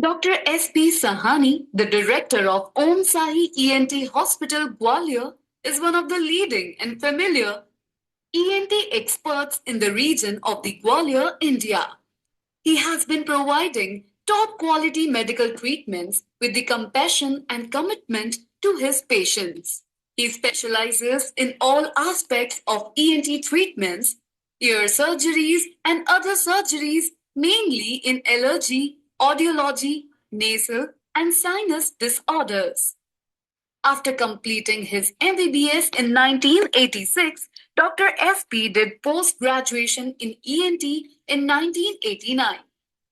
Dr. S.P. Sahani, the director of Om Sahi ENT Hospital, Gwalior, is one of the leading and familiar ENT experts in the region of the Gwalior, India. He has been providing top quality medical treatments with the compassion and commitment to his patients. He specializes in all aspects of ENT treatments, ear surgeries, and other surgeries, mainly in allergy, audiology, nasal, and sinus disorders. After completing his MBBS in 1986, Dr. SP did post graduation in ENT in 1989.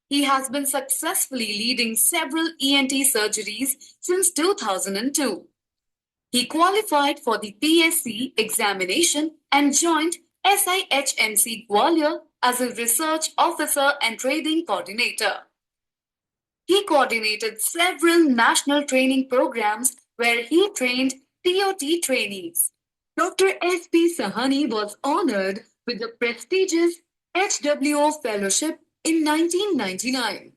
He has been successfully leading several ENT surgeries since 2002. He qualified for the PSC examination and joined SIHMC Gwalior as a research officer and training coordinator. He coordinated several national training programs where he trained TOT trainees. Dr. S.P. Sahani was honored with the prestigious HWO Fellowship in 1999.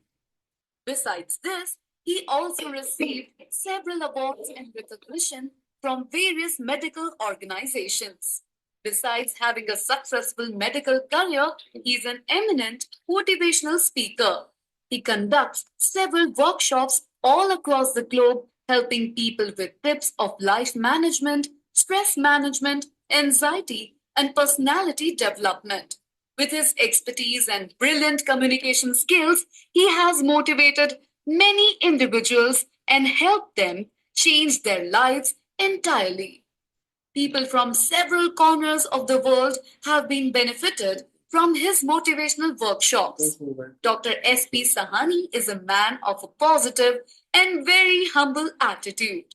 Besides this, he also received several awards and recognition from various medical organizations. Besides having a successful medical career, he is an eminent motivational speaker. He conducts several workshops all across the globe, helping people with tips of life management, stress management, anxiety, and personality development. With his expertise and brilliant communication skills, he has motivated many individuals and helped them change their lives entirely. People from several corners of the world have been benefited from his motivational workshops. Dr. S.P. Sahani is a man of a positive and very humble attitude.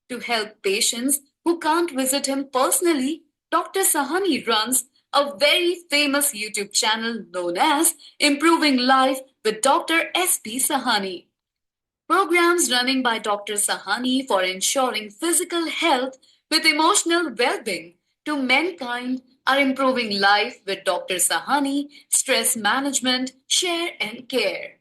To help patients who can't visit him personally, Dr. Sahani runs a very famous YouTube channel known as Improving Life with Dr. S.P. Sahani. Programs running by Dr. Sahani for ensuring physical health with emotional well being to mankind are Improving Life with Dr. Sahani, Stress Management, Share and Care.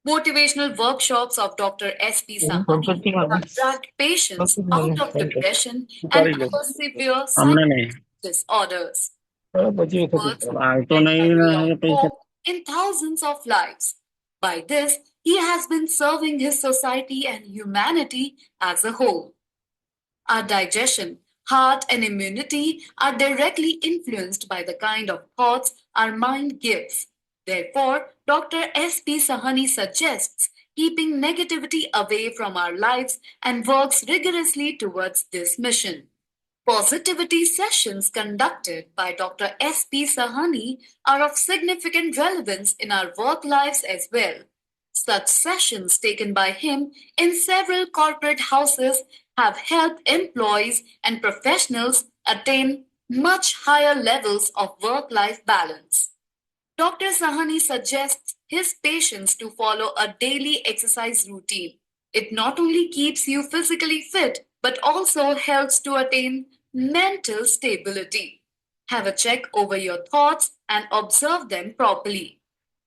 Motivational workshops of Dr. S.P. Sahani attract patients out of depression and other severe हमने नहीं disorders. तो नहीं Hope in thousands of lives. By this, he has been serving his society and humanity as a whole. Our digestion, heart, and immunity are directly influenced by the kind of thoughts our mind gives. Therefore, Dr. S.P. Sahani suggests keeping negativity away from our lives and works rigorously towards this mission. Positivity sessions conducted by Dr. S.P. Sahani are of significant relevance in our work lives as well. Such sessions taken by him in several corporate houses have helped employees and professionals attain much higher levels of work life balance. Dr. Sahani suggests his patients to follow a daily exercise routine. It not only keeps you physically fit but also helps to attain mental stability. Have a check over your thoughts and observe them properly.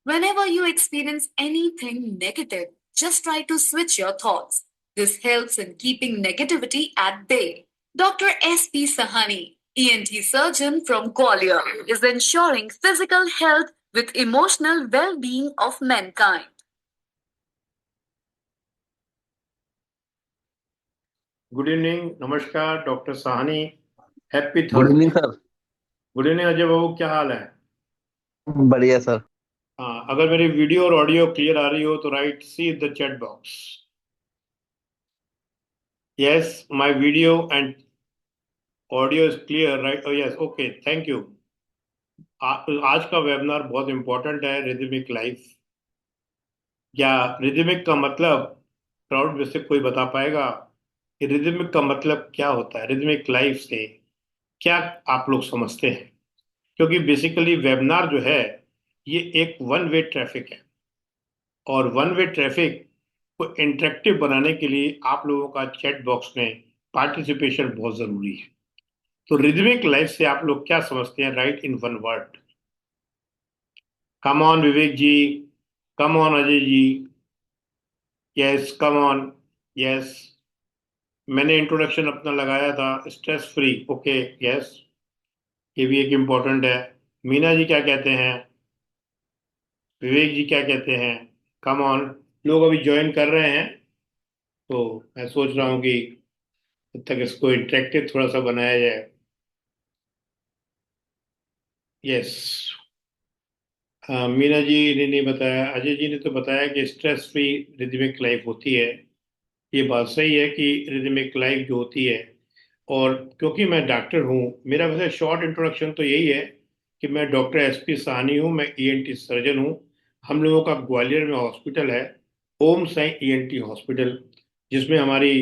Whenever you experience anything negative, just try to switch your thoughts. This helps in keeping negativity at bay. Dr. S.P. Sahani, ENT surgeon from Gwalior, is ensuring physical health with emotional well being of mankind. Good evening, नमस्कार doctor Sahni, happy good Thursday. Evening sir. Good evening Ajay Babu, क्या हाल है? बढ़िया sir. हाँ, अगर मेरी video और audio clear आ रही हो तो write see the chat box. Yes, my video and audio is clear, right? Yes, okay, thank you. आज का वेबिनार बहुत इंपॉर्टेंट है, रिदमिक लाइफ। या रिदमिक का मतलब क्राउड में से कोई बता पाएगा कि रिदमिक का मतलब क्या होता है? रिदमिक लाइफ से क्या आप लोग समझते हैं? क्योंकि बेसिकली वेबिनार जो है ये एक वन वे ट्रैफिक है, और वन वे ट्रैफिक को इंटरेक्टिव बनाने के लिए आप लोगों का चैट बॉक्स में पार्टिसिपेशन बहुत जरूरी है। तो रिदमिक लाइफ से आप लोग क्या समझते हैं? Right in one word. Come on Vivek ji, come on Ajay ji, yes, come on. Yes, मैंने इंट्रोडक्शन अपना लगाया था, स्ट्रेस फ्री। ओके, यस, ये भी एक इम्पोर्टेंट है। मीना जी क्या कहते हैं? विवेक जी क्या कहते हैं? Come on. लोग अभी ज्वाइन कर रहे हैं, तो मैं सोच रहा हूँ कि तब तक इसको इंटरेक्टिव थोड़ा सा बनाया जाए। यस, मीना जी ने नहीं बताया, अजय जी ने तो बताया कि स्ट्रेस फ्री रिदमिक लाइफ होती है। ये बात सही है कि रिदमिक लाइफ जो होती है, और क्योंकि मैं डॉक्टर हूँ, मेरा वैसे शॉर्ट इंट्रोडक्शन तो यही है कि मैं डॉक्टर एसपी साहनी हूँ, मैं ईएनटी सर्जन हूँ। हम लोगों का ग्वालियर में हॉस्पिटल है, ओम साई ईएनटी हॉस्पिटल, जिसमें हमारी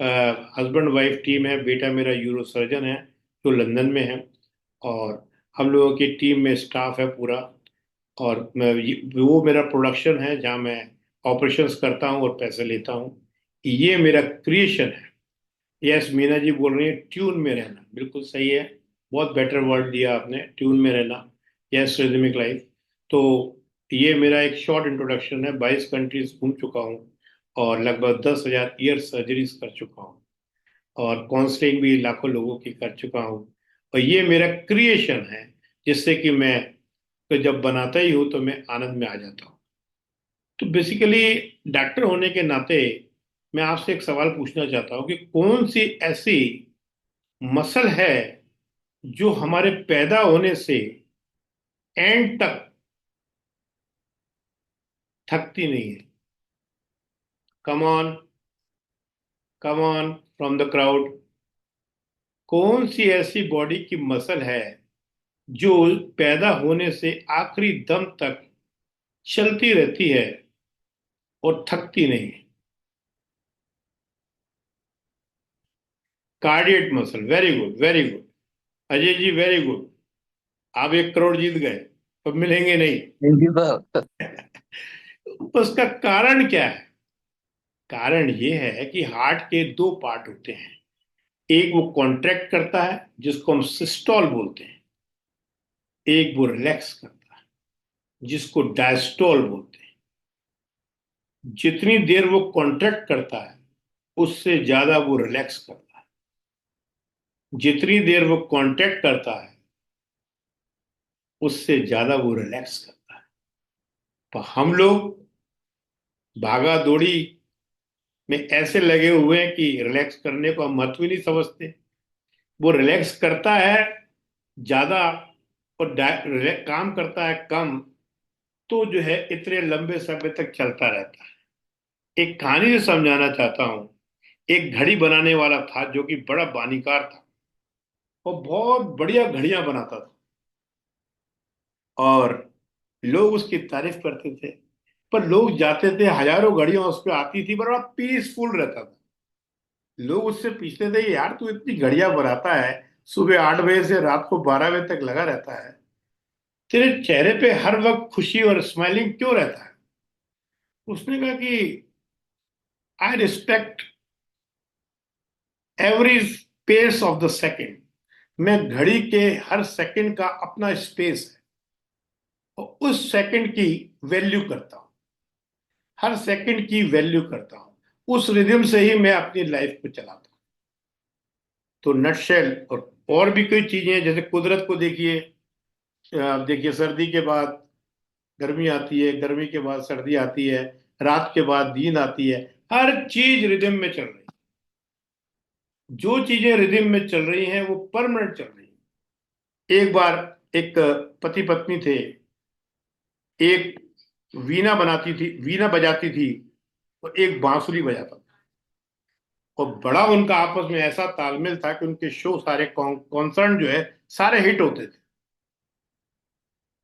हस्बैंड वाइफ टीम है। बेटा मेरा यूरो सर्जन है जो लंदन में है, और हम लोगों की टीम में स्टाफ है पूरा। और वो मेरा प्रोडक्शन है जहाँ मैं ऑपरेशंस करता हूँ और पैसे लेता हूँ। ये मेरा क्रिएशन है। यस, मीना जी बोल रही है ट्यून में रहना, बिल्कुल सही है। बहुत बेटर वर्ड दिया आपने, ट्यून में रहना। Yes, rhythmic life. तो ये मेरा एक शॉर्ट इंट्रोडक्शन है। 22 कंट्रीज घूम चुका हूँ, और लगभग 10,000 ईयर सर्जरीज कर चुका हूँ, और काउंसलिंग भी लाखों लोगों की कर चुका हूँ। और ये मेरा क्रिएशन है, जिससे कि मैं तो जब बनाता ही हूँ तो मैं आनंद में आ जाता हूँ। तो बेसिकली डॉक्टर होने के नाते मैं आपसे एक सवाल पूछना चाहता हूँ कि कौन सी ऐसी मसल है जो हमारे पैदा होने से एंड तक थकती नहीं है? Come on, come on from the crowd. कौन सी ऐसी बॉडी की मसल है जो पैदा होने से आखिरी दम तक चलती रहती है और थकती नहीं है? Cardiac muscle, very good, very good. Ajay ji, very good. आप 1 करोड़ जीत गए, अब मिलेंगे नहीं। Thank you sir. उसका कारण क्या है? कारण ये है कि हार्ट के 2 पार्ट होते हैं। एक वो कॉन्ट्रैक्ट करता है, जिसको हम सिस्टोल बोलते हैं। एक वो रिलैक्स करता है, जिसको डायस्टोल बोलते हैं। जितनी देर वो कॉन्ट्रैक्ट करता है, उससे ज्यादा वो रिलैक्स करता है। जितनी देर वो कॉन्ट्रैक्ट करता है, उससे ज्यादा वो रिलैक्स करता है। तो हम लोग भागा दौड़ी में ऐसे लगे हुए हैं कि रिलैक्स करने को हम महत्व ही नहीं समझते। वो रिलैक्स करता है ज्यादा, और काम करता है कम, तो जो है इतने लंबे समय तक चलता रहता है। एक कहानी से समझाना चाहता हूं। एक घड़ी बनाने वाला था जो कि बड़ा बानीकार था, और बहुत बढ़िया घड़ियां बनाता था, और लोग उसकी तारीफ करते थे। पर लोग जाते थे, हजारों घड़ियां उस पर आती थी, बड़ा पीसफुल रहता था। लोग उससे पूछते थे, यार तू इतनी घड़ियां बनाता है, सुबह 8 बजे से रात को 12 बजे तक लगा रहता है, तेरे चेहरे पे हर वक्त खुशी और स्माइलिंग क्यों रहता है? उसने कहा कि I respect every space of the second. मैं घड़ी के हर सेकंड का अपना स्पेस है, और उस सेकंड की वैल्यू करता हूं। हर सेकंड की वैल्यू करता हूं। उस रिदम से ही मैं अपनी लाइफ को चलाता हूं। तो नटशेल, और भी कई चीजें हैं, जैसे कुदरत को देखिए। आप देखिए, सर्दी के बाद गर्मी आती है, गर्मी के बाद सर्दी आती है, रात के बाद दिन आती है। हर चीज रिदम में चल रही है। जो चीजें रिदम में चल रही हैं वो परमानेंट चल रही हैं। एक बार एक पति पत्नी थे। एक वीणा बजाती थी, और एक बांसुरी बजाता था। और बड़ा उनका आपस में ऐसा तालमेल था कि उनके शो सारे कॉन्सर्ट जो है सारे हिट होते थे।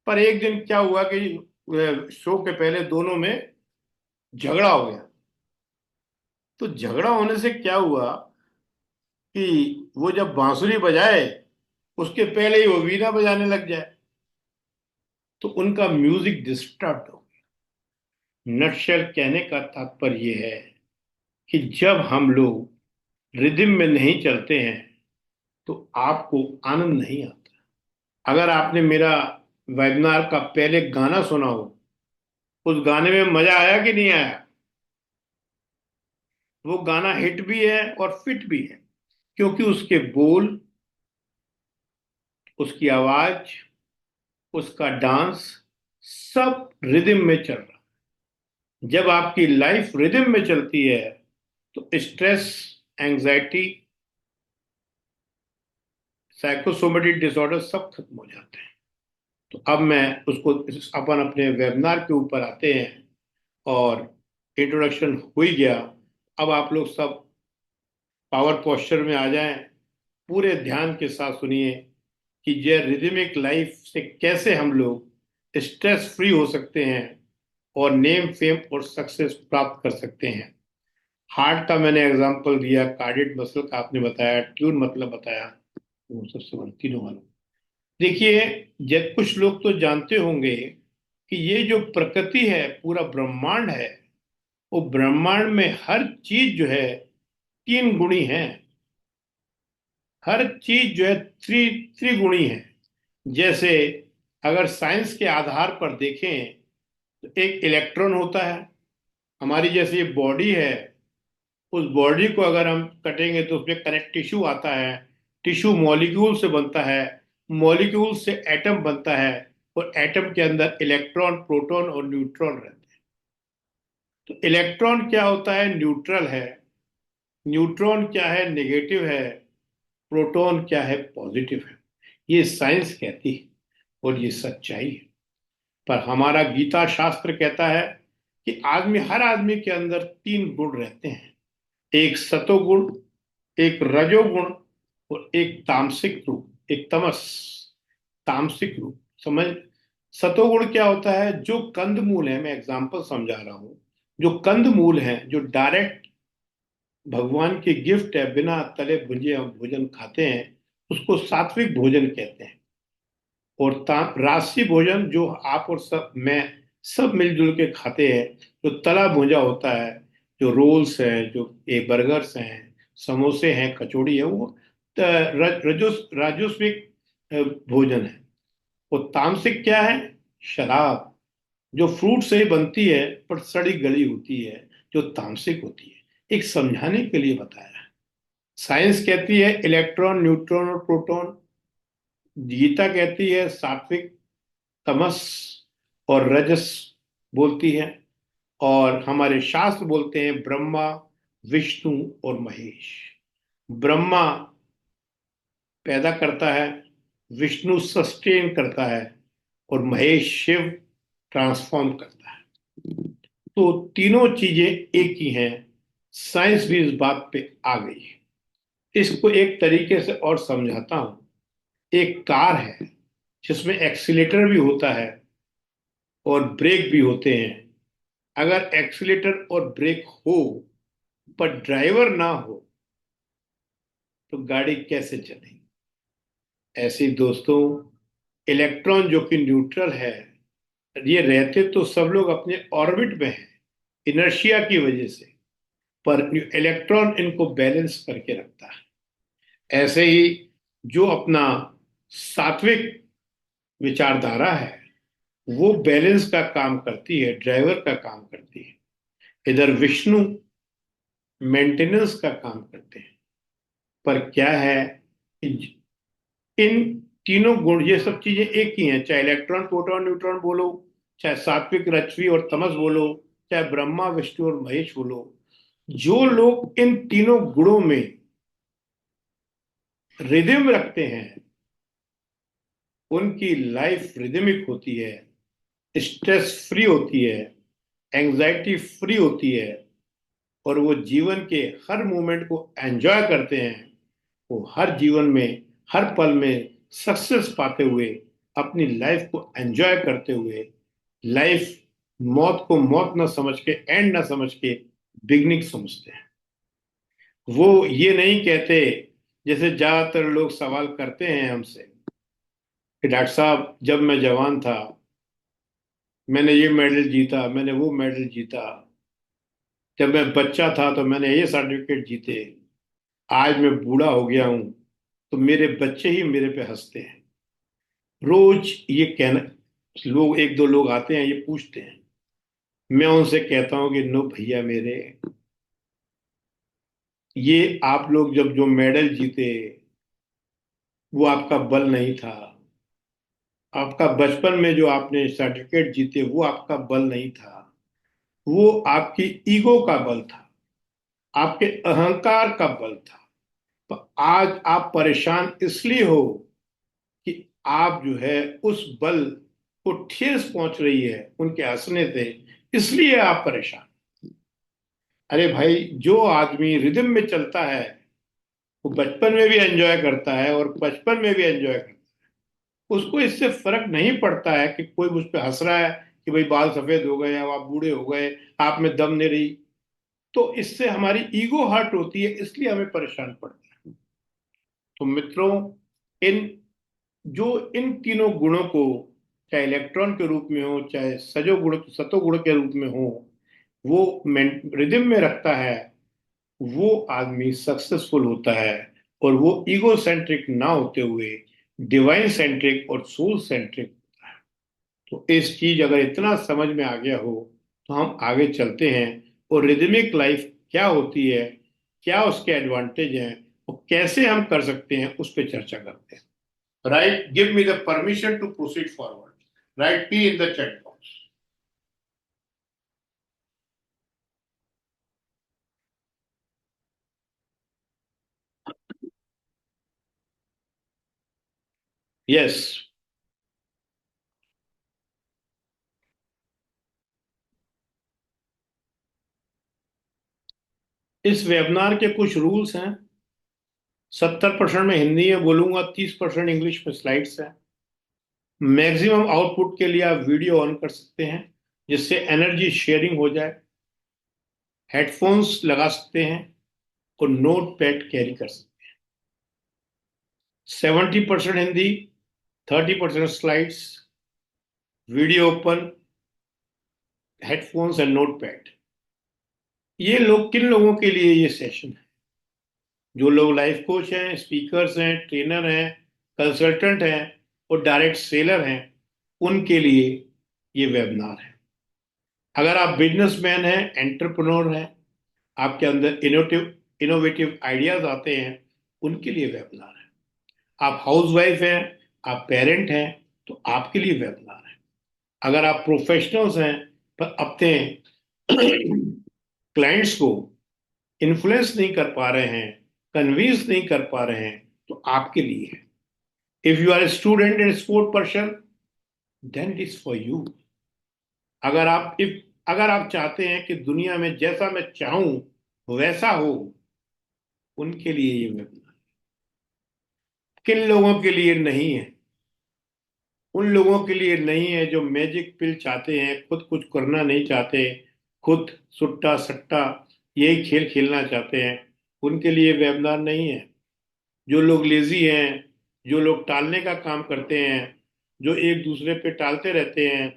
पर एक दिन क्या हुआ कि शो के पहले दोनों में झगड़ा हो गया। तो झगड़ा होने से क्या हुआ कि वो जब बांसुरी बजाए, उसके पहले ही वो वीणा बजाने लग जाए, तो उनका म्यूजिक डिस्टर्ब हो गया। नटशेल कहने का तात्पर्य ये है कि जब हम लोग रिदम में नहीं चलते हैं, तो आपको आनंद नहीं आता। अगर आपने मेरा वेबिनार का पहले गाना सुना हो, उस गाने में मजा आया कि नहीं आया? वो गाना हिट भी है और फिट भी है, क्योंकि उसके बोल, उसकी आवाज, उसका डांस सब रिदम में चल रहा है। जब आपकी लाइफ रिदम में चलती है तो स्ट्रेस, एंजाइटी, साइकोसोमेटिक डिसऑर्डर सब खत्म हो जाते हैं। तो अब मैं उसको अपन अपने वेबिनार के ऊपर आते हैं, और इंट्रोडक्शन हो ही गया। अब आप लोग सब पावर पोस्चर में आ जाएं, पूरे ध्यान के साथ सुनिए कि ये रिदमिक लाइफ से कैसे हम लोग स्ट्रेस फ्री हो सकते हैं और नेम फेम और सक्सेस प्राप्त कर सकते हैं। हार्ट का मैंने एग्जांपल दिया, कार्डियक मसल का आपने बताया, ट्यून मतलब बताया, वो सबसे बड़ा तीनों वाला। देखिए, जब कुछ लोग तो जानते होंगे कि ये जो प्रकृति है, पूरा ब्रह्मांड है, वो ब्रह्मांड में हर चीज जो है तीन गुणी है। हर चीज जो है त्रिगुणी है। जैसे अगर साइंस के आधार पर देखें तो एक इलेक्ट्रॉन होता है। हमारी जैसी बॉडी है, उस बॉडी को अगर हम कटेंगे तो उसमें कनेक्ट टिश्यू आता है। टिश्यू मॉलिक्यूल से बनता है, मॉलिक्यूल से एटम बनता है, और एटम के अंदर इलेक्ट्रॉन, प्रोटॉन और न्यूट्रॉन रहते हैं। तो इलेक्ट्रॉन क्या होता है? न्यूट्रल है। न्यूट्रॉन क्या है? नेगेटिव है। प्रोटॉन क्या है? पॉजिटिव है। ये साइंस कहती है और ये सच्चाई है। पर हमारा गीता शास्त्र कहता है कि हर आदमी के अंदर तीन गुण रहते हैं। एक सतोगुण, एक रजोगुण, और एक तामसिक रूप, एक तामसिक रूप। समझ? सतोगुण क्या होता है? जो कंदमूल है, मैं एग्जांपल समझा रहा हूं, जो कंदमूल है, जो डायरेक्ट भगवान की गिफ्ट है, बिना तले भुजे हम भोजन खाते हैं, उसको सात्विक भोजन कहते हैं। और राजसी भोजन जो आप और मैं सब मिलजुल के खाते हैं, जो तला भुजा होता है, जो रोल्स है, जो ये बर्गर्स हैं, समोसे हैं, कचौड़ी है, वो राजस्विक भोजन है। और तामसिक क्या है? शराब, जो फ्रूट से ही बनती है पर सड़ी गली होती है, जो तामसिक होती है। एक समझाने के लिए बताया है। साइंस कहती है इलेक्ट्रॉन, न्यूट्रॉन और प्रोटॉन। गीता कहती है सात्विक, तमस और रजस बोलती है। और हमारे शास्त्र बोलते हैं ब्रह्मा, विष्णु और महेश। ब्रह्मा पैदा करता है, विष्णु सस्टेन करता है, और महेश शिव ट्रांसफॉर्म करता है। तो तीनों चीजें एक ही हैं। साइंस भी इस बात पे आ गई है। इसको एक तरीके से और समझाता हूं। एक कार है जिसमें एक्सीलेटर भी होता है और ब्रेक भी होते हैं। अगर एक्सीलेटर और ब्रेक हो पर ड्राइवर ना हो तो गाड़ी कैसे चलेगी? ऐसे ही दोस्तों, इलेक्ट्रॉन जो कि न्यूट्रल है, ये रहते तो सब लोग अपने ऑर्बिट में हैं इनर्शिया की वजह से, पर इलेक्ट्रॉन इनको बैलेंस करके रखता है। ऐसे ही जो अपना सात्विक विचारधारा है, वो बैलेंस का काम करती है, ड्राइवर का काम करती है। इधर विष्णु मेंटेनेंस का काम करते हैं। पर क्या है, इन तीनों गुण, ये सब चीजें एक ही हैं, चाहे इलेक्ट्रॉन, प्रोटॉन, न्यूट्रॉन बोलो, चाहे सात्विक, रजवी और तमस बोलो, चाहे ब्रह्मा, विष्णु और महेश बोलो। जो लोग इन तीनों गुणों में रिदम रखते हैं, उनकी लाइफ रिदमिक होती है, स्ट्रेस फ्री होती है, एंजाइटी फ्री होती है, और वो जीवन के हर मोमेंट को एंजॉय करते हैं। वो हर जीवन में, हर पल में सक्सेस पाते हुए, अपनी लाइफ को एंजॉय करते हुए, लाइफ मौत को मौत ना समझ के, एंड ना समझ के, बिगनिंग समझते हैं। वो ये नहीं कहते, जैसे ज्यादातर लोग सवाल करते हैं हमसे कि डॉक्टर साहब, जब मैं जवान था मैंने ये मेडल जीता, मैंने वो मेडल जीता, जब मैं बच्चा था तो मैंने ये सर्टिफिकेट जीते, आज मैं बूढ़ा हो गया हूं तो मेरे बच्चे ही मेरे पे हंसते हैं। रोज ये कहना, लोग एक दो लोग आते हैं, ये पूछते हैं। मैं उनसे कहता हूं कि नो भैया मेरे, ये आप लोग जब जो मेडल जीते वो आपका बल नहीं था। आपका बचपन में जो आपने सर्टिफिकेट जीते वो आपका बल नहीं था। वो आपकी ईगो का बल था, आपके अहंकार का बल था। तो आज आप परेशान इसलिए हो कि आप जो है उस बल को ठेस पहुंच रही है उनके हंसने से, इसलिए आप परेशान। अरे भाई, जो आदमी रिदम में चलता है वो बचपन में भी एंजॉय करता है और बचपन में भी एंजॉय करता है। उसको इससे फर्क नहीं पड़ता है कि कोई मुझ पे हंस रहा है कि भाई बाल सफेद हो गए, या आप बूढ़े हो गए, आप में दम नहीं रही। तो इससे हमारी ईगो हर्ट होती है, इसलिए हमें परेशान पड़ता है। तो मित्रों, इन इन तीनों गुणों को, चाहे इलेक्ट्रॉन के रूप में हो, चाहे सतो गुण के रूप में हो, वो रिदम में रखता है, वो आदमी सक्सेसफुल होता है। और वो ईगो सेंट्रिक ना होते हुए डिवाइन सेंट्रिक और सोल सेंट्रिक होता है। तो इस चीज अगर इतना समझ में आ गया हो तो हम आगे चलते हैं, और रिदमिक लाइफ क्या होती है, क्या उसके एडवांटेज हैं, और कैसे हम कर सकते हैं, उस पर चर्चा करते हैं। Right, give me the permission to proceed forward. Write P in the chat box. Yes. इस वेबिनार के कुछ रूल्स हैं। 70% में हिंदी में बोलूंगा, 30% इंग्लिश में स्लाइड्स है। मैक्सिमम आउटपुट के लिए आप वीडियो ऑन कर सकते हैं जिससे एनर्जी शेयरिंग हो जाए। हेडफोन्स लगा सकते हैं और नोट पैड कैरी कर सकते हैं। 70% Hindi, 30% slides, video open, headphones and note pad. ये लोग, किन लोगों के लिए ये सेशन है? जो लोग लाइफ कोच हैं, स्पीकर्स हैं, ट्रेनर हैं, कंसल्टेंट हैं और डायरेक्ट सेलर हैं, उनके लिए ये वेबिनार है। अगर आप बिजनेसमैन हैं, एंटरप्रेन्योर हैं, आपके अंदर इनोवेटिव इनोवेटिव आइडियाज आते हैं, उनके लिए वेबिनार है। आप हाउसवाइफ हैं, आप पेरेंट हैं, तो आपके लिए वेबिनार है। अगर आप प्रोफेशनल्स हैं पर अपने क्लाइंट्स को इन्फ्लुएंस नहीं कर पा रहे हैं, कन्विंस नहीं कर पा रहे हैं, तो आपके लिए है। If you are a student and sport person, then it is for you. अगर आप चाहते हैं कि दुनिया में जैसा मैं चाहूं वैसा हो, उनके लिए ये वेबिनार। किन लोगों के लिए नहीं है? उन लोगों के लिए नहीं है जो मैजिक पिल चाहते हैं, खुद कुछ करना नहीं चाहते, खुद सुट्टा सट्टा यही खेल खेलना चाहते हैं, उनके लिए वेबिनार नहीं है। जो लोग लेजी हैं, जो लोग टालने का काम करते हैं, जो एक दूसरे पे टालते रहते हैं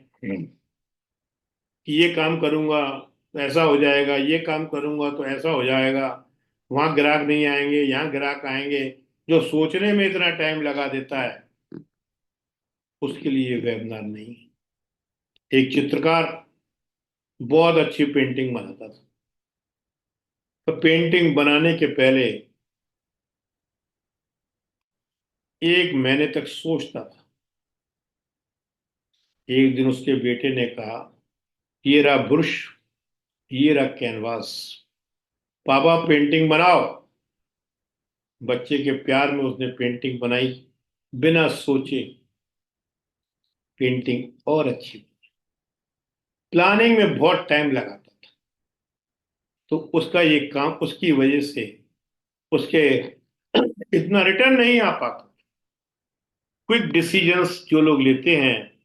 कि ये काम करूंगा तो ऐसा हो जाएगा, ये काम करूंगा तो ऐसा हो जाएगा, वहां ग्राहक नहीं आएंगे, यहाँ ग्राहक आएंगे, जो सोचने में इतना टाइम लगा देता है, उसके लिए वेबिनार नहीं। एक चित्रकार बहुत अच्छी पेंटिंग बनाता था, तो पेंटिंग बनाने के पहले 1 महीने तक सोचता था। एक दिन उसके बेटे ने कहा, ये रहा ब्रश, ये रहा कैनवास, पापा पेंटिंग बनाओ। बच्चे के प्यार में उसने पेंटिंग बनाई, बिना सोचे पेंटिंग और अच्छी। प्लानिंग में बहुत टाइम लगाता था, तो उसका ये काम, उसकी वजह से उसके इतना रिटर्न नहीं आ पाता। क्विक डिसीजंस जो लोग लेते हैं,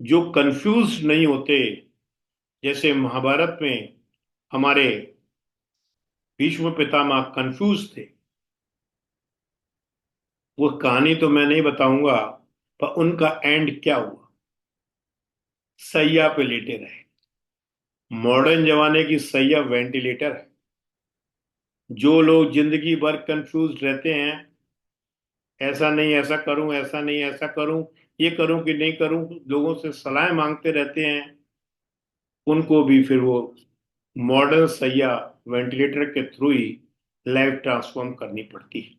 जो कंफ्यूज नहीं होते, जैसे महाभारत में हमारे भीष्म पितामह कंफ्यूज थे। वो कहानी तो मैं नहीं बताऊंगा, पर उनका एंड क्या हुआ? सैया पे लेटे रहे। मॉडर्न जमाने की सैया वेंटिलेटर है। जो लोग जिंदगी भर कंफ्यूज रहते हैं, ऐसा नहीं ऐसा करूं, ऐसा नहीं ऐसा करूं, ये करूं कि नहीं करूं, लोगों से सलाह मांगते रहते हैं, उनको भी फिर वो मॉडर्न सैया वेंटिलेटर के थ्रू ही लाइफ ट्रांसफॉर्म करनी पड़ती है।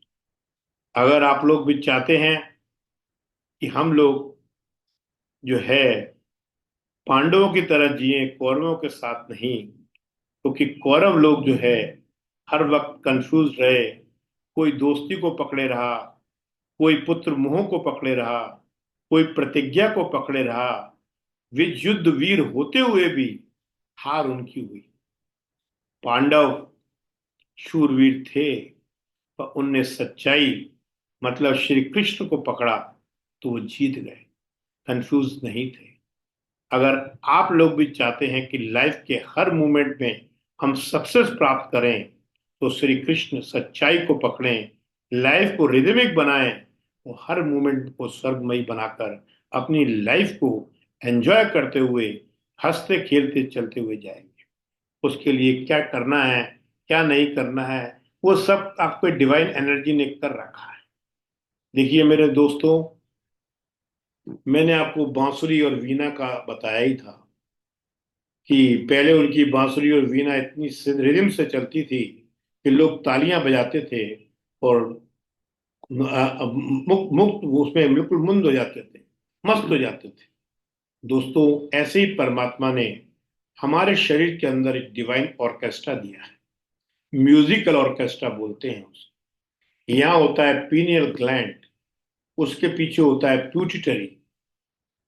अगर आप लोग भी चाहते हैं कि हम लोग जो है पांडवों की तरह जिए, कौरवों के साथ नहीं, क्योंकि कौरव लोग जो है हर वक्त कंफ्यूज रहे, कोई दोस्ती को पकड़े रहा, कोई पुत्र मोह को पकड़े रहा, कोई प्रतिज्ञा को पकड़े रहा। वे युद्ध वीर होते हुए भी हार उनकी हुई। पांडव शूरवीर थे, पर उनने सच्चाई मतलब श्री कृष्ण को पकड़ा तो वो जीत गए, कंफ्यूज नहीं थे। अगर आप लोग भी चाहते हैं कि लाइफ के हर मोमेंट में हम सक्सेस प्राप्त करें, तो श्री कृष्ण सच्चाई को पकड़ें, लाइफ को रिदमिक बनाएं, और हर मोमेंट को स्वर्गमयी बनाकर अपनी लाइफ को एंजॉय करते हुए हंसते खेलते चलते हुए जाएंगे। उसके लिए क्या करना है, क्या नहीं करना है, वो सब आपको डिवाइन एनर्जी ने कर रखा है। देखिए मेरे दोस्तों, मैंने आपको बांसुरी और वीणा का बताया ही था कि पहले उनकी बांसुरी और वीणा इतनी रिदम से चलती थी कि लोग तालियां बजाते थे और मुक्त मुक्त उसमें बिल्कुल मुंद हो जाते थे, मस्त हो जाते थे। दोस्तों, ऐसे ही परमात्मा ने हमारे शरीर के अंदर एक डिवाइन ऑर्केस्ट्रा दिया है, म्यूजिकल ऑर्केस्ट्रा बोलते हैं उसे। यहाँ होता है पीनियल ग्लैंड, उसके पीछे होता है प्यूटिटरी,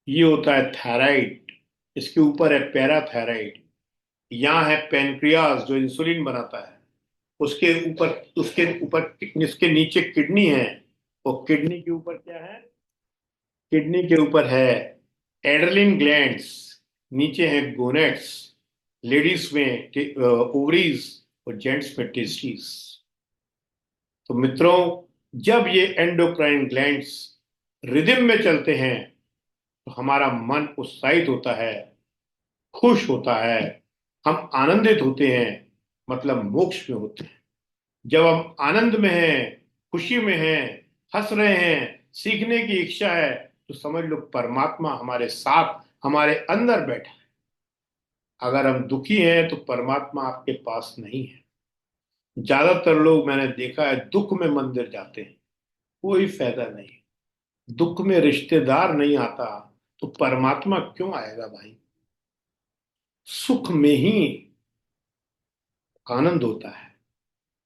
ये होता है थायराइड, इसके ऊपर है पैराथायराइड, यहाँ है पेनक्रियास जो इंसुलिन बनाता है, उसके ऊपर इसके नीचे किडनी है, और किडनी के ऊपर क्या है, किडनी के ऊपर है एड्रेनलिन ग्लैंड्स, नीचे है गोनेट्स, लेडीज में ओवरीज और जेंट्स में टेस्टिस। तो मित्रों, जब ये एंडोक्राइन ग्लैंड्स रिदम में चलते हैं तो हमारा मन उत्साहित होता है, खुश होता है, हम आनंदित होते हैं, मतलब मोक्ष में होते हैं। जब हम आनंद में हैं, खुशी में हैं, हंस रहे हैं, सीखने की इच्छा है, तो समझ लो परमात्मा हमारे साथ हमारे अंदर बैठा है। अगर हम दुखी हैं तो परमात्मा आपके पास नहीं है। ज्यादातर लोग मैंने देखा है दुख में मंदिर जाते हैं, कोई फायदा नहीं। दुख में रिश्तेदार नहीं आता तो परमात्मा क्यों आएगा भाई। सुख में ही आनंद होता है,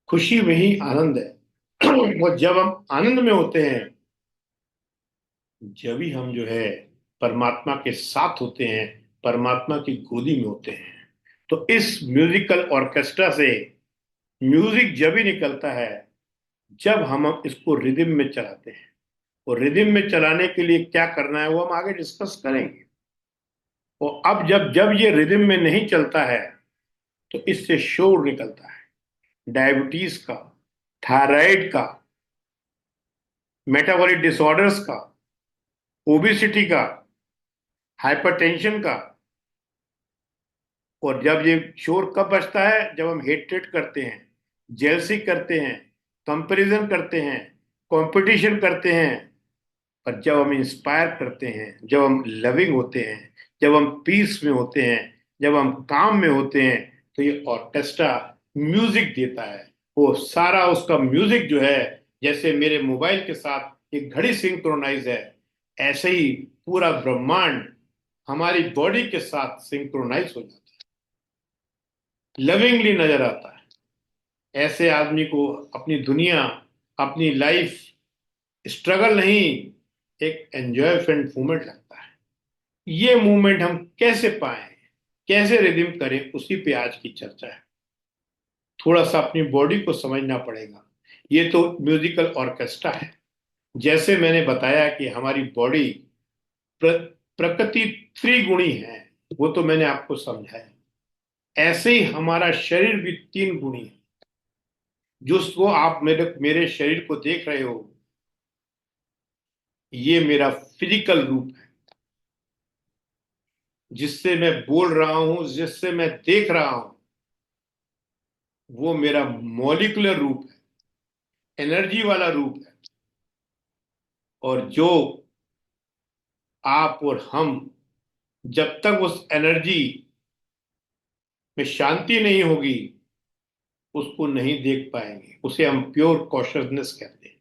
खुशी में ही आनंद है। और जब हम आनंद में होते हैं, जब ही हम जो है परमात्मा के साथ होते हैं, परमात्मा की गोदी में होते हैं। तो इस म्यूजिकल ऑर्केस्ट्रा से म्यूजिक जब ही निकलता है जब हम इसको रिदम में चलाते हैं। और रिदम में चलाने के लिए क्या करना है वो हम आगे डिस्कस करेंगे। और अब जब जब ये रिदम में नहीं चलता है तो इससे शोर निकलता है, डायबिटीज का, थायराइड का, मेटाबॉलिक डिसऑर्डर्स का, ओबेसिटी का, हाइपरटेंशन का। और जब ये शोर कब बजता है, जब हम हेट्रेट करते हैं, जेलसी करते हैं, कंपैरिजन करते हैं, कंपटीशन करते हैं। और जब हम इंस्पायर करते हैं, जब हम लविंग होते हैं, जब हम पीस में होते हैं, जब हम काम में होते हैं, तो ये ऑर्केस्ट्रा म्यूजिक देता है। वो सारा उसका म्यूजिक जो है, जैसे मेरे मोबाइल के साथ एक घड़ी सिंक्रोनाइज है, ऐसे ही पूरा ब्रह्मांड हमारी बॉडी के साथ सिंक्रोनाइज हो जाता है, लविंगली नजर आता है। ऐसे आदमी को अपनी दुनिया, अपनी लाइफ स्ट्रगल नहीं, एक एंजॉयमेंट मूवमेंट लगता है। ये मूवमेंट हम कैसे पाएं, कैसे रिदीम करें, उसी पे आज की चर्चा है। थोड़ा सा अपनी बॉडी को समझना पड़ेगा। ये तो म्यूजिकल ऑर्केस्ट्रा है। जैसे मैंने बताया कि हमारी बॉडी प्रकृति त्रिगुणी है, वो तो मैंने आपको समझाया। ऐसे ही हमारा शरीर भी तीन गुणी है। जो आप मेरे मेरे शरीर को देख रहे हो, ये मेरा फिजिकल रूप है, जिससे मैं बोल रहा हूं, जिससे मैं देख रहा हूं, वो मेरा मॉलिक्यूलर रूप है, एनर्जी वाला रूप है। और जो आप और हम, जब तक उस एनर्जी में शांति नहीं होगी, उसको नहीं देख पाएंगे। उसे हम प्योर कॉन्शसनेस कहते हैं।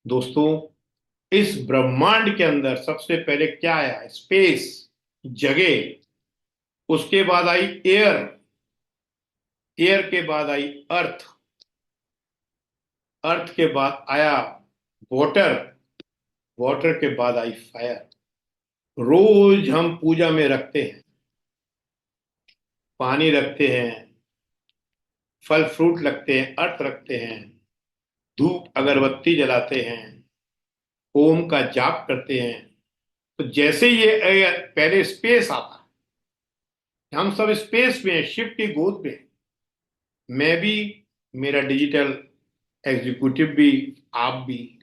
दोस्तों, इस ब्रह्मांड के अंदर सबसे पहले क्या आया? स्पेस, जगह। उसके बाद आई एयर, एयर के बाद आई अर्थ, अर्थ के बाद आया वाटर, वाटर के बाद आई फायर। रोज हम पूजा में रखते हैं, पानी रखते हैं, फल फ्रूट रखते हैं, अर्थ रखते हैं, धूप अगरबत्ती जलाते हैं, ओम का जाप करते हैं। तो जैसे ये पहले स्पेस आता है, हम सब स्पेस में हैं, शिव की गोद में हैं। मैं भी, मेरा डिजिटल एग्जीक्यूटिव भी, आप भी,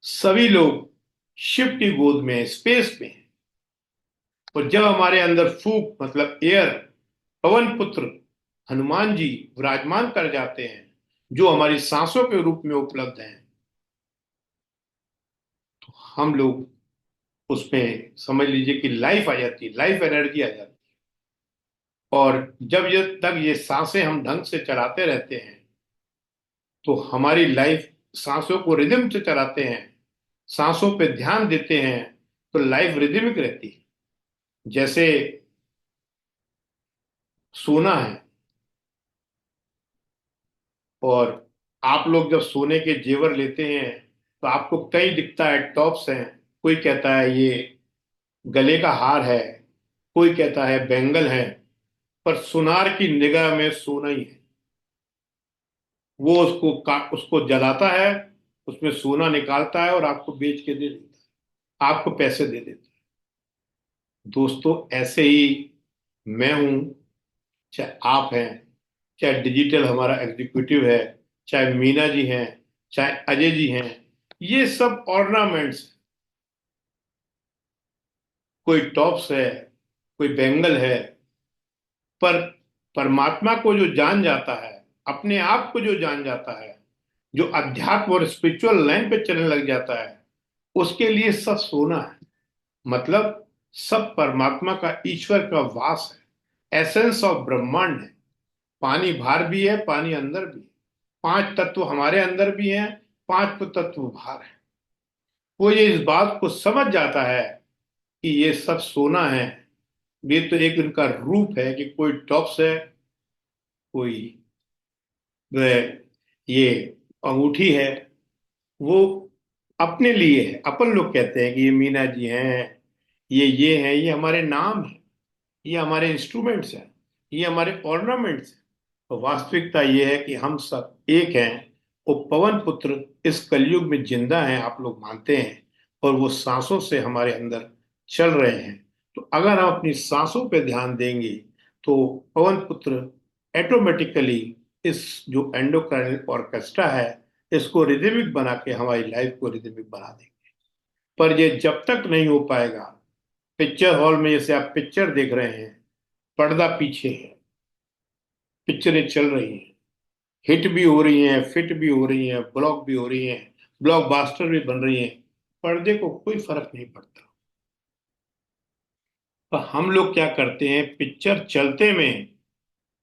सभी लोग शिव की गोद में हैं, स्पेस में हैं। और जब हमारे अंदर फूक मतलब एयर, पवन पुत्र हनुमान जी विराजमान कर जाते हैं, जो हमारी सांसों के रूप में उपलब्ध हैं, तो हम लोग उसमें समझ लीजिए कि लाइफ आ जाती है, लाइफ एनर्जी आ जाती है। और जब ये तक ये सांसें हम ढंग से चलाते रहते हैं, तो हमारी लाइफ, सांसों को रिदम से चलाते हैं, सांसों पे ध्यान देते हैं, तो लाइफ रिदमिक रहती है। जैसे सोना है, और आप लोग जब सोने के जेवर लेते हैं तो आपको कई दिखता है, टॉप्स हैं, कोई कहता है ये गले का हार है, कोई कहता है बैंगल है, पर सुनार की निगाह में सोना ही है। वो उसको जलाता है, उसमें सोना निकालता है और आपको बेच के दे देता है, आपको पैसे दे देता है। दोस्तों, ऐसे ही मैं हूं, चाहे आप हैं, चाहे डिजिटल हमारा एग्जीक्यूटिव है, चाहे मीना जी हैं, चाहे अजय जी हैं, ये सब ऑर्नामेंट्स। कोई टॉप्स है, कोई बैंगल है, पर परमात्मा को जो जान जाता है, अपने आप को जो जान जाता है, जो अध्यात्म और स्पिरिचुअल लाइन पे चलने लग जाता है, उसके लिए सब सोना है। मतलब सब परमात्मा का, ईश्वर का वास है, एसेंस ऑफ ब्रह्मांड है। पानी बाहर भी है, पानी अंदर भी है, पांच तत्व हमारे अंदर भी हैं, पांच तत्व बाहर है। वो ये इस बात को समझ जाता है कि ये सब सोना है। ये तो एक इनका रूप है कि कोई टॉप्स है, कोई वह ये अंगूठी है, वो अपने लिए है। अपन लोग कहते हैं कि ये मीना जी हैं, ये हैं, ये हमारे नाम है, ये हमारे इंस्ट्रूमेंट्स हैं, ये हमारे ऑर्नामेंट्स हैं। तो वास्तविकता ये है कि हम सब एक हैं। वो पवन पुत्र इस कलयुग में जिंदा हैं, आप लोग मानते हैं, और वो सांसों से हमारे अंदर चल रहे हैं। तो अगर हम अपनी सांसों पे ध्यान देंगे, तो पवन पुत्र ऑटोमेटिकली इस जो एंडोक्राइन ऑर्केस्ट्रा है, इसको रिदमिक बना के हमारी लाइफ को रिदमिक बना देंगे। पर ये जब तक नहीं हो पाएगा, पिक्चर हॉल में जैसे आप पिक्चर देख रहे हैं, पर्दा पीछे है, पिक्चरें चल रही हैं, हिट भी हो रही हैं, फिट भी हो रही हैं, ब्लॉक भी हो रही हैं, ब्लॉकबस्टर भी बन रही हैं, पर्दे को कोई फर्क नहीं पड़ता। तो हम लोग क्या करते हैं, पिक्चर चलते में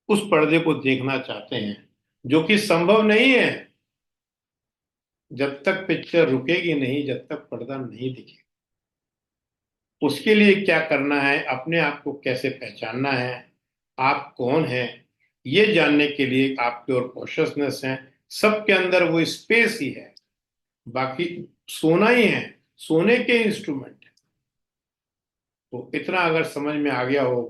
उस पर्दे को देखना चाहते हैं, जो कि संभव नहीं है। जब तक पिक्चर रुकेगी नहीं, जब तक पर्दा नहीं दिखेगा। उसके लिए क्या करना है, अपने आप को कैसे पहचानना है, आप कौन हैं, ये जानने के लिए आपकी और कॉन्शियसनेस है। सबके अंदर वो स्पेस ही है, बाकी सोना ही है, सोने के इंस्ट्रूमेंट है। तो इतना अगर समझ में आ गया हो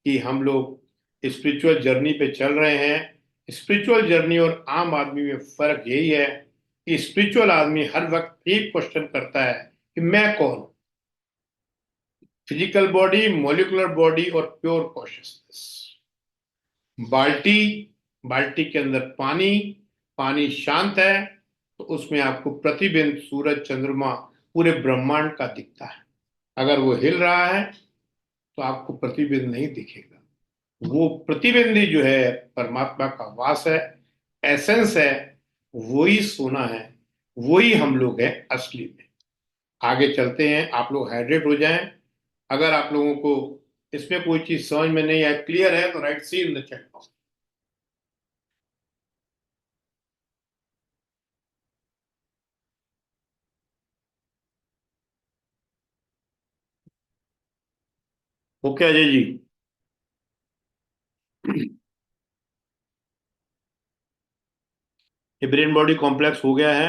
कि हम लोग स्पिरिचुअल जर्नी पे चल रहे हैं। स्पिरिचुअल जर्नी और आम आदमी में फर्क यही है कि स्पिरिचुअल आदमी हर वक्त एक क्वेश्चन करता है कि मैं कौन हूं। फिजिकल बॉडी, मोलिकुलर बॉडी और प्योर कॉन्शियसनेस। बाल्टी, बाल्टी के अंदर पानी, पानी शांत है, तो उसमें आपको प्रतिबिंब सूरज, चंद्रमा, पूरे ब्रह्मांड का दिखता है। अगर वो हिल रहा है तो आपको प्रतिबिंब नहीं दिखेगा। वो प्रतिबिंब जो है परमात्मा का वास है, एसेंस है, वही सोना है, वही हम लोग हैं असली में। आगे चलते हैं, आप लोग हाइड्रेट हो जाएं। अगर आप लोगों को इसमें कोई चीज समझ में नहीं आए, क्लियर है, तो write C in the chat box. Okay Ajay ji. ये ब्रेन बॉडी कॉम्प्लेक्स हो गया है,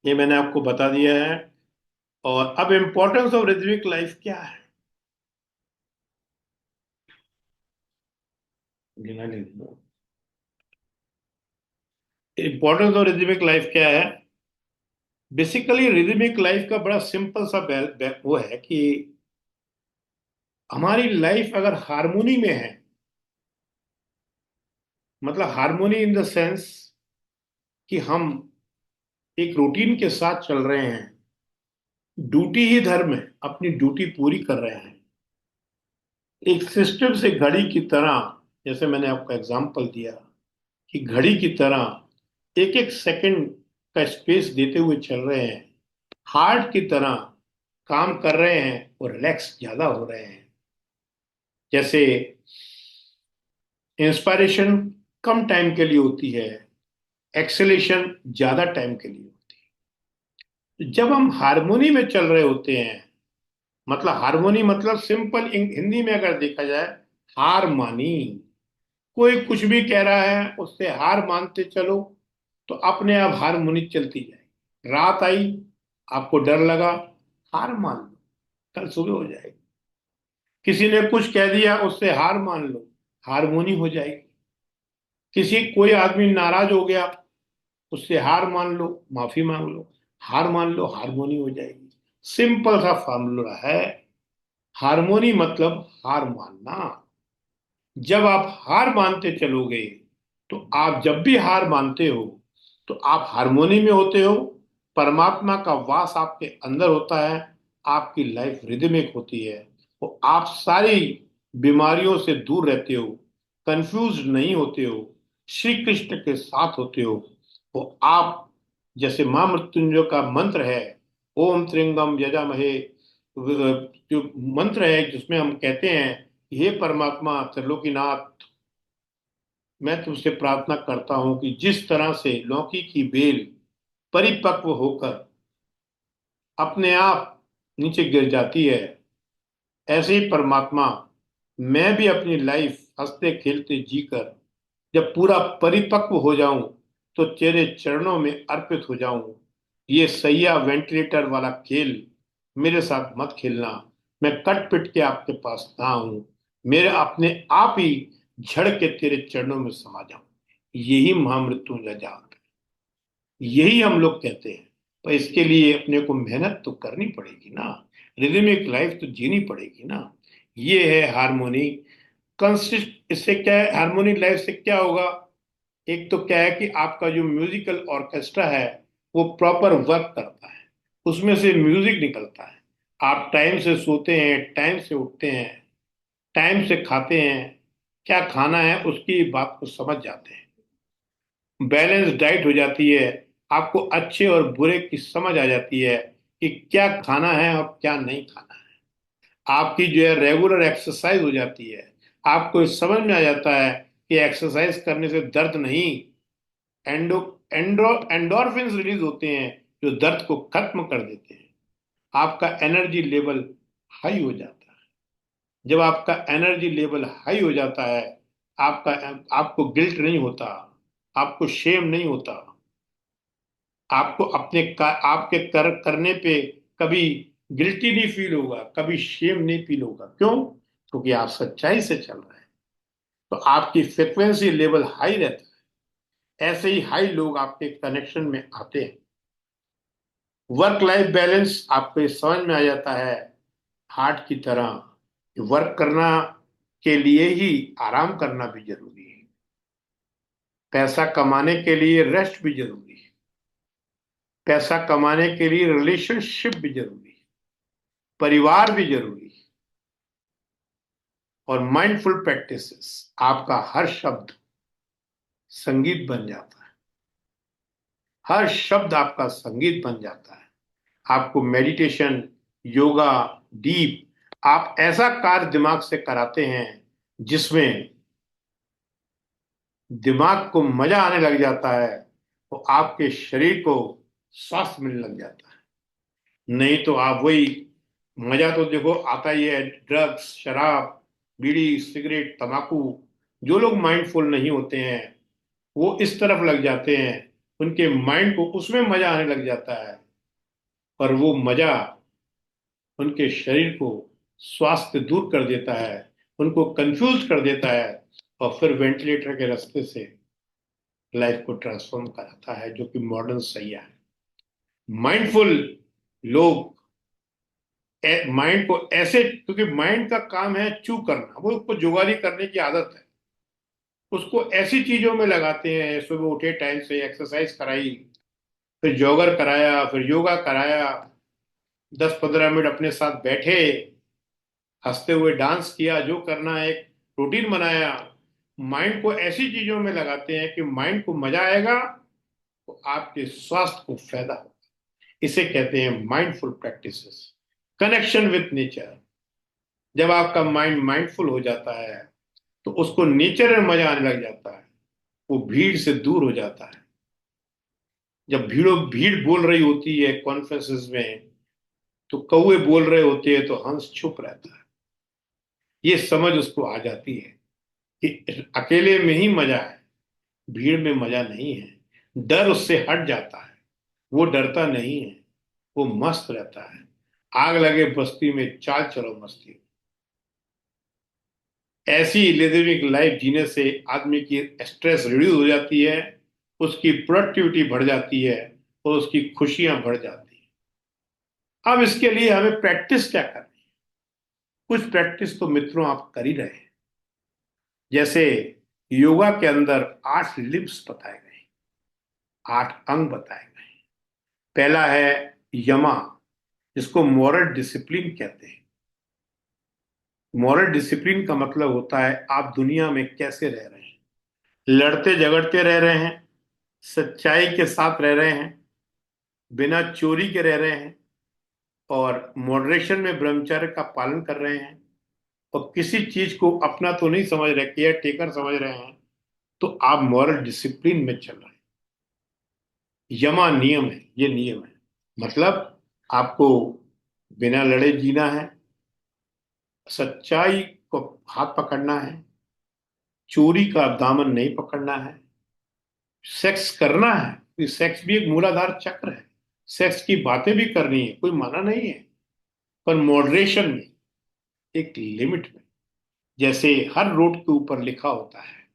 ये मैंने आपको बता दिया है। और अब इम्पोर्टेंस ऑफ रिदमिक लाइफ क्या है? इम्पोर्टेंस ऑफ रिदमिक लाइफ क्या है? बेसिकली रिदमिक लाइफ का बड़ा सिंपल सा वो है कि हमारी लाइफ अगर हारमोनी में है, मतलब हारमोनी इन द सेंस कि हम एक रूटीन के साथ चल रहे हैं, ड्यूटी ही धर्म है, अपनी ड्यूटी पूरी कर रहे हैं, एक सिस्टम से घड़ी की तरह, जैसे मैंने आपको एग्जांपल दिया कि घड़ी की तरह एक एक सेकंड का स्पेस देते हुए चल रहे हैं, हार्ट की तरह काम कर रहे हैं और रिलैक्स ज्यादा हो रहे हैं। जैसे इंस्पायरेशन कम टाइम के लिए होती है, एक्सेलेशन ज्यादा टाइम के लिए होती है। जब हम हारमोनी में चल रहे होते हैं, मतलब हारमोनी मतलब सिंपल हिंदी में अगर देखा जाए, हार मानी। कोई कुछ भी कह रहा है उससे हार मानते चलो, तो अपने आप हारमोनी चलती जाएगी। रात आई, आपको डर लगा, हार मान लो, कल सुबह हो जाएगी। किसी ने कुछ कह दिया, उससे हार मान लो, हारमोनी हो जाएगी। कोई आदमी नाराज हो गया, उससे हार मान लो, माफी मांग लो, हार मान लो, हारमोनी हो जाएगी। सिंपल सा फॉर्मूला है। हारमोनी मतलब हार मानना। जब आप हार मानते चलोगे, तो आप जब भी हार मानते हो तो आप हारमोनी में होते हो, परमात्मा का वास आपके अंदर होता है, आपकी लाइफ रिदमिक होती है, तो आप सारी बीमारियों से दूर रहते हो, कंफ्यूज नहीं होते हो, श्री कृष्ण के साथ होते हो। तो आप, जैसे मां मृत्युंजय का मंत्र है, ओम त्रिंगम यजामहे, जो मंत्र है जिसमें हम कहते हैं, हे परमात्मा त्रिलोकीनाथ, मैं तुमसे प्रार्थना करता हूं कि जिस तरह से लौकी की बेल परिपक्व होकर अपने आप नीचे गिर जाती है, ऐसे ही परमात्मा, मैं भी अपनी लाइफ हंसते खेलते जीकर जब पूरा परिपक्व हो जाऊं, तो तेरे चरणों में अर्पित हो जाऊं। ये सैया वेंटिलेटर वाला खेल मेरे साथ मत खेलना। मैं कट पिट के आपके पास ना आऊं, मेरे अपने आप ही झड़ के तेरे चरणों में समा जाऊं। यही महामृत्युंजय जाप है, यही हम लोग कहते हैं। पर इसके लिए अपने को मेहनत तो करनी पड़ेगी ना, रिदमिक लाइफ तो जीनी पड़ेगी ना। ये है हारमोनी कंसिस्ट। इससे क्या है, हारमोनी लाइफ से क्या होगा? एक तो क्या है कि आपका जो म्यूजिकल ऑर्केस्ट्रा है वो प्रॉपर वर्क करता है, उसमें से म्यूजिक निकलता है। आप टाइम से सोते हैं, टाइम से उठते हैं, टाइम से खाते हैं, क्या खाना है उसकी बात को समझ जाते हैं, बैलेंस डाइट हो जाती है, आपको अच्छे और बुरे की समझ आ जाती है कि क्या खाना है और क्या नहीं खाना है। आपकी जो है रेगुलर एक्सरसाइज हो जाती है, आपको इस समझ में आ जाता है कि एक्सरसाइज करने से दर्द नहीं, एंडो एंड्रो एंडोर्फिन रिलीज होते हैं जो दर्द को खत्म कर देते हैं। आपका एनर्जी लेवल हाई हो जाता है। जब आपका एनर्जी लेवल हाई हो जाता है, आपका आपको गिल्ट नहीं होता, आपको शेम नहीं होता, आपको आपके करने पे कभी गिल्टी नहीं फील होगा, कभी शेम नहीं फील होगा। क्यों? क्योंकि आप सच्चाई से चल रहे हैं, तो आपकी फ्रिक्वेंसी लेवल हाई रहता है। ऐसे ही हाई लोग आपके कनेक्शन में आते हैं। वर्क लाइफ बैलेंस आपको ये समझ में आ जाता है, हार्ट की तरह वर्क करना के लिए ही आराम करना भी जरूरी है, पैसा कमाने के लिए रेस्ट भी जरूरी है, पैसा कमाने के लिए रिलेशनशिप भी जरूरी है, परिवार भी जरूरी है। और माइंडफुल प्रैक्टिसेस, आपका हर शब्द संगीत बन जाता है, हर शब्द आपका संगीत बन जाता है। आपको मेडिटेशन, योगा, डीप, आप ऐसा कार्य दिमाग से कराते हैं जिसमें दिमाग को मजा आने लग जाता है, तो आपके शरीर को स्वास्थ्य मिलने लग जाता है। नहीं तो आप वही मजा तो देखो आता ही है, ड्रग्स, शराब, बीड़ी, सिगरेट, तंबाकू। जो लोग माइंडफुल नहीं होते हैं वो इस तरफ लग जाते हैं, उनके माइंड को उसमें मजा आने लग जाता है, पर वो मजा उनके शरीर को स्वास्थ्य दूर कर देता है, उनको कंफ्यूज कर देता है, और फिर वेंटिलेटर के रास्ते से लाइफ को ट्रांसफॉर्म कराता है, जो कि मॉडर्न सही है। माइंडफुल लोग माइंड को ऐसे, क्योंकि माइंड का काम है चू करना, वो उसको जुगाली करने की आदत है, उसको ऐसी चीजों में लगाते हैं। सुबह उठे टाइम से एक्सरसाइज कराई, फिर जॉगर कराया, फिर योगा कराया, 10-15 मिनट अपने साथ बैठे, हंसते हुए डांस किया, जो करना है एक रूटीन बनाया। माइंड को ऐसी चीजों में लगाते हैं कि माइंड को मजा आएगा तो आपके स्वास्थ्य को फायदा होगा। इसे कहते हैं mindful practices, connection with nature. जब आपका माइंड माइंडफुल हो जाता है तो उसको नेचर में मजा आने लग जाता है, वो भीड़ से दूर हो जाता है। जब भीड़ बोल रही होती है कॉन्फ्रेंसेस में, तो कौवे बोल रहे होते हैं तो हंस चुप रहता है। ये समझ उसको आ जाती है कि अकेले में ही मजा है, भीड़ में मजा नहीं है। डर उससे हट जाता है, वो डरता नहीं है, वो मस्त रहता है। आग लगे बस्ती में चाल चलो मस्ती में। ऐसी लिविंग लाइफ जीने से आदमी की स्ट्रेस रिड्यूस हो जाती है, उसकी प्रोडक्टिविटी बढ़ जाती है, और उसकी खुशियां बढ़ जाती हैं। अब इसके लिए हमें प्रैक्टिस क्या करनी है? कुछ प्रैक्टिस तो मित्रों आप कर ही रहे हैं। जैसे योगा के अंदर 8 लिम्स बताए गए, 8 अंग बताए गए। पहला है यमा, जिसको मॉरल डिसिप्लिन कहते हैं। मॉरल डिसिप्लिन का मतलब होता है आप दुनिया में कैसे रह रहे हैं, लड़ते झगड़ते रह रहे हैं, सच्चाई के साथ रह रहे हैं, बिना चोरी के रह रहे हैं, और मॉडरेशन में ब्रह्मचर्य का पालन कर रहे हैं, और किसी चीज को अपना तो नहीं समझ रहे, केयर टेकर समझ रहे हैं, तो आप मॉरल डिसिप्लिन में चल रहे हैं। यमा नियम है, ये नियम है। मतलब आपको बिना लड़े जीना है, सच्चाई को हाथ पकड़ना है, चोरी का दामन नहीं पकड़ना है, सेक्स करना है, ये सेक्स भी एक मूलाधार चक्र है, सेक्स की बातें भी करनी है, कोई मना नहीं है, पर मॉडरेशन में, एक लिमिट में। जैसे हर रोड के ऊपर लिखा होता है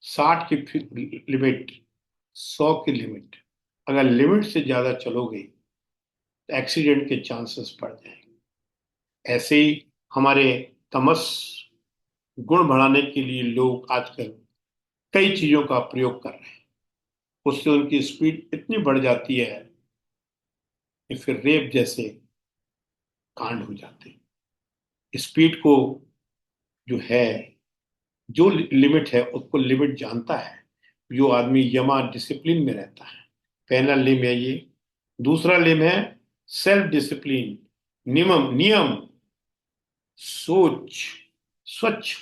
60 की लिमिट, 100 की लिमिट। अगर लिमिट से ज्यादा चलोगे तो एक्सीडेंट के चांसेस बढ़ जाएंगे। ऐसे ही हमारे तमस गुण बढ़ाने के लिए लोग आजकल कई चीजों का प्रयोग कर रहे हैं, उससे उनकी स्पीड इतनी बढ़ जाती है कि फिर रेप जैसे कांड हो जाते हैं। स्पीड को जो है, जो लिमिट है उसको लिमिट जानता है जो आदमी यमा डिसिप्लिन में रहता है। पहला लिम है ये। दूसरा लिम है सेल्फ डिसिप्लिन, नियम नियम, सोच, स्वच्छ,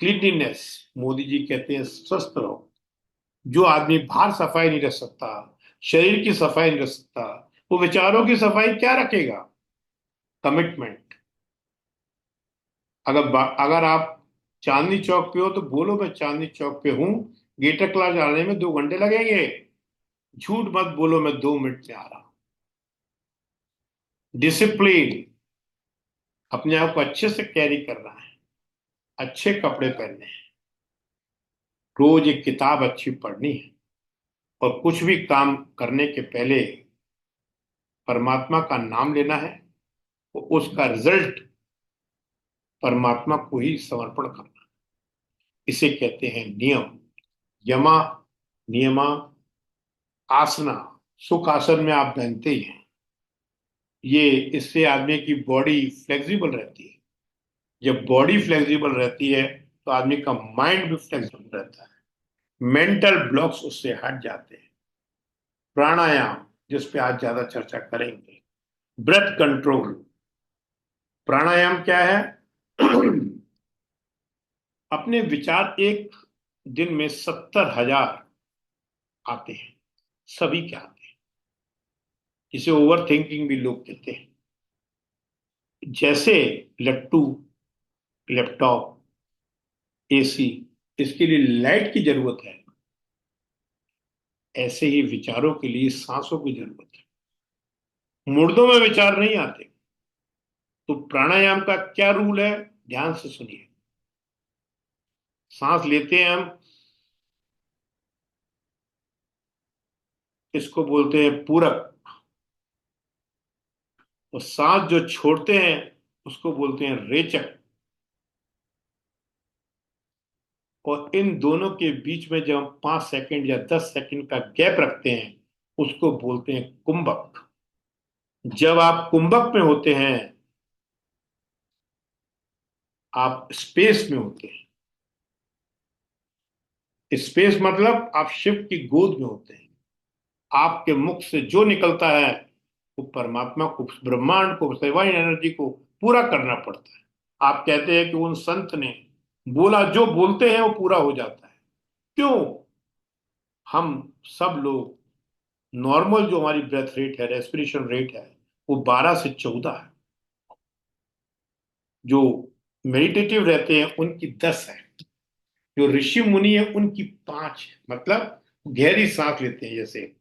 क्लीनलीनेस। मोदी जी कहते हैं स्वस्थ रहो। जो आदमी बाहर सफाई नहीं रख सकता, शरीर की सफाई नहीं रख सकता, वो विचारों की सफाई क्या रखेगा? कमिटमेंट। अगर आप चांदनी चौक पे हो तो बोलो मैं चांदनी चौक पे हूं, गेटर क्लास आने में 2 घंटे लगेंगे। झूठ मत बोलो मैं 2 मिनट में आ रहा हूं। डिसिप्लिन, अपने आप को अच्छे से कैरी करना है, अच्छे कपड़े पहनने हैं, रोज एक किताब अच्छी पढ़नी है, और कुछ भी काम करने के पहले परमात्मा का नाम लेना है, तो उसका रिजल्ट परमात्मा को ही समर्पण करना। इसे कहते हैं नियम। यमा नियमा आसना, सुख आसन में आप पहनते ही हैं। ये इससे आदमी की बॉडी फ्लेक्सिबल रहती है। जब बॉडी फ्लेक्सिबल रहती है तो आदमी का माइंड भी फ्लेक्सिबल रहता है, मेंटल ब्लॉक्स उससे हट जाते हैं। प्राणायाम, जिस पे आज ज्यादा चर्चा करेंगे, ब्रेथ कंट्रोल। प्राणायाम क्या है? अपने विचार एक दिन में 70,000 आते हैं, सभी के आते हैं। इसे ओवर थिंकिंग भी लोग कहते हैं। जैसे लट्टू, लैपटॉप, एसी, इसके लिए लाइट की जरूरत है, ऐसे ही विचारों के लिए सांसों की जरूरत है। मुर्दों में विचार नहीं आते। तो प्राणायाम का क्या रूल है, ध्यान से सुनिए। सांस लेते हैं हम, इसको बोलते हैं पूरक, और सांस जो छोड़ते हैं उसको बोलते हैं रेचक। और इन दोनों के बीच में जब हम 5 सेकंड या 10 सेकंड का गैप रखते हैं उसको बोलते हैं कुंभक। जब आप कुंभक में होते हैं, आप स्पेस में होते हैं। स्पेस मतलब आप शिव की गोद में होते हैं। आपके मुख से जो निकलता है वो परमात्मा को, ब्रह्मांड को, डिवाइन एनर्जी को पूरा करना पड़ता है। आप कहते हैं कि उन संत ने बोला, जो बोलते हैं वो पूरा हो जाता है। क्यों? हम सब लोग नॉर्मल जो हमारी ब्रेथ रेट है, रेस्पिरेशन रेट है, वो 12 से 14 है। जो मेडिटेटिव रहते हैं उनकी 10 है। जो ऋषि मुनि है उनकी 5 है। मतलब गहरी सांस लेते हैं। जैसे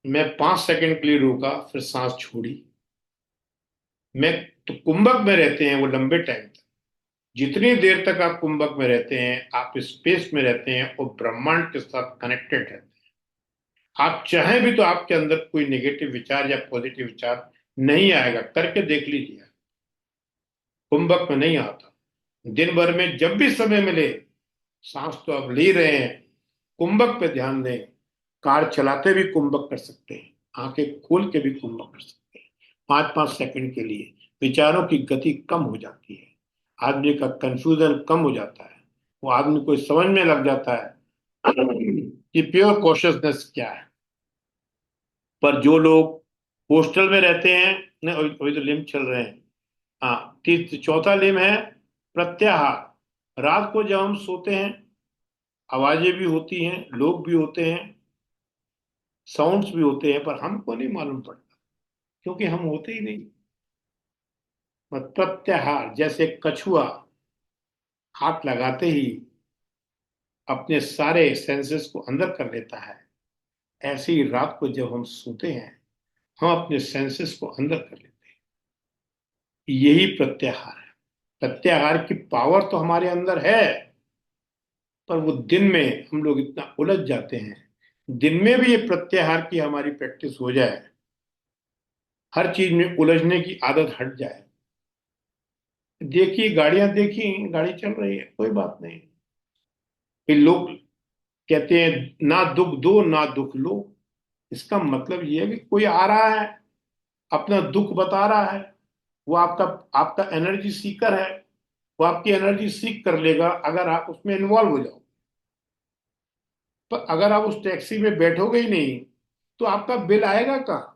मैं 5 सेकंड के लिए रोका, फिर सांस छोड़ी। मैं तो कुंभक में रहते हैं वो लंबे टाइम तक। जितनी देर तक आप कुंभक में रहते हैं, आप स्पेस में रहते हैं और ब्रह्मांड के साथ कनेक्टेड रहते हैं। आप चाहें भी तो आपके अंदर कोई नेगेटिव विचार या पॉजिटिव विचार नहीं आएगा। करके देख लीजिए, कुंभक में नहीं आता। दिन भर में जब भी समय मिले, सांस तो आप ले रहे हैं, कुंभक पे ध्यान दें। कार चलाते भी कुंभक कर सकते हैं, आंखें खोल के भी कुंभक कर सकते हैं। 5-5 सेकंड के लिए विचारों की गति कम हो जाती है। आदमी का कंफ्यूजन कम हो जाता है। वो आदमी को समझ में लग जाता है कि प्योर कॉन्शियसनेस क्या है। पर जो लोग हॉस्टल में रहते हैं, नहीं वही वही तो लिम्ब चल रहे हैं। हाँ, चौथा लिम्ब है प्रत्याहार। रात को जब हम सोते हैं, आवाजें भी होती हैं, लोग भी होते हैं, साउंड्स भी होते हैं, पर हमको नहीं मालूम पड़ता क्योंकि हम होते ही नहीं। प्रत्याहार, जैसे कछुआ हाथ लगाते ही अपने सारे सेंसेस को अंदर कर लेता है, ऐसे ही रात को जब हम सोते हैं, हम अपने सेंसेस को अंदर कर लेते हैं। यही प्रत्याहार है। प्रत्याहार की पावर तो हमारे अंदर है, पर वो दिन में हम लोग इतना उलझ जाते हैं। दिन में भी ये प्रत्याहार की हमारी प्रैक्टिस हो जाए, हर चीज में उलझने की आदत हट जाए। देखिए, गाड़ियां देखी, गाड़ी चल रही है, कोई बात नहीं। फिर लोग कहते हैं ना दुख दो ना दुख लो। इसका मतलब ये है कि कोई आ रहा है, अपना दुख बता रहा है, वो आपका आपका एनर्जी सीकर है। वो आपकी एनर्जी सीख कर लेगा अगर आप उसमें इन्वॉल्व हो जाओ। पर अगर आप उस टैक्सी में बैठोगे ही नहीं, तो आपका बिल आएगा कहाँ?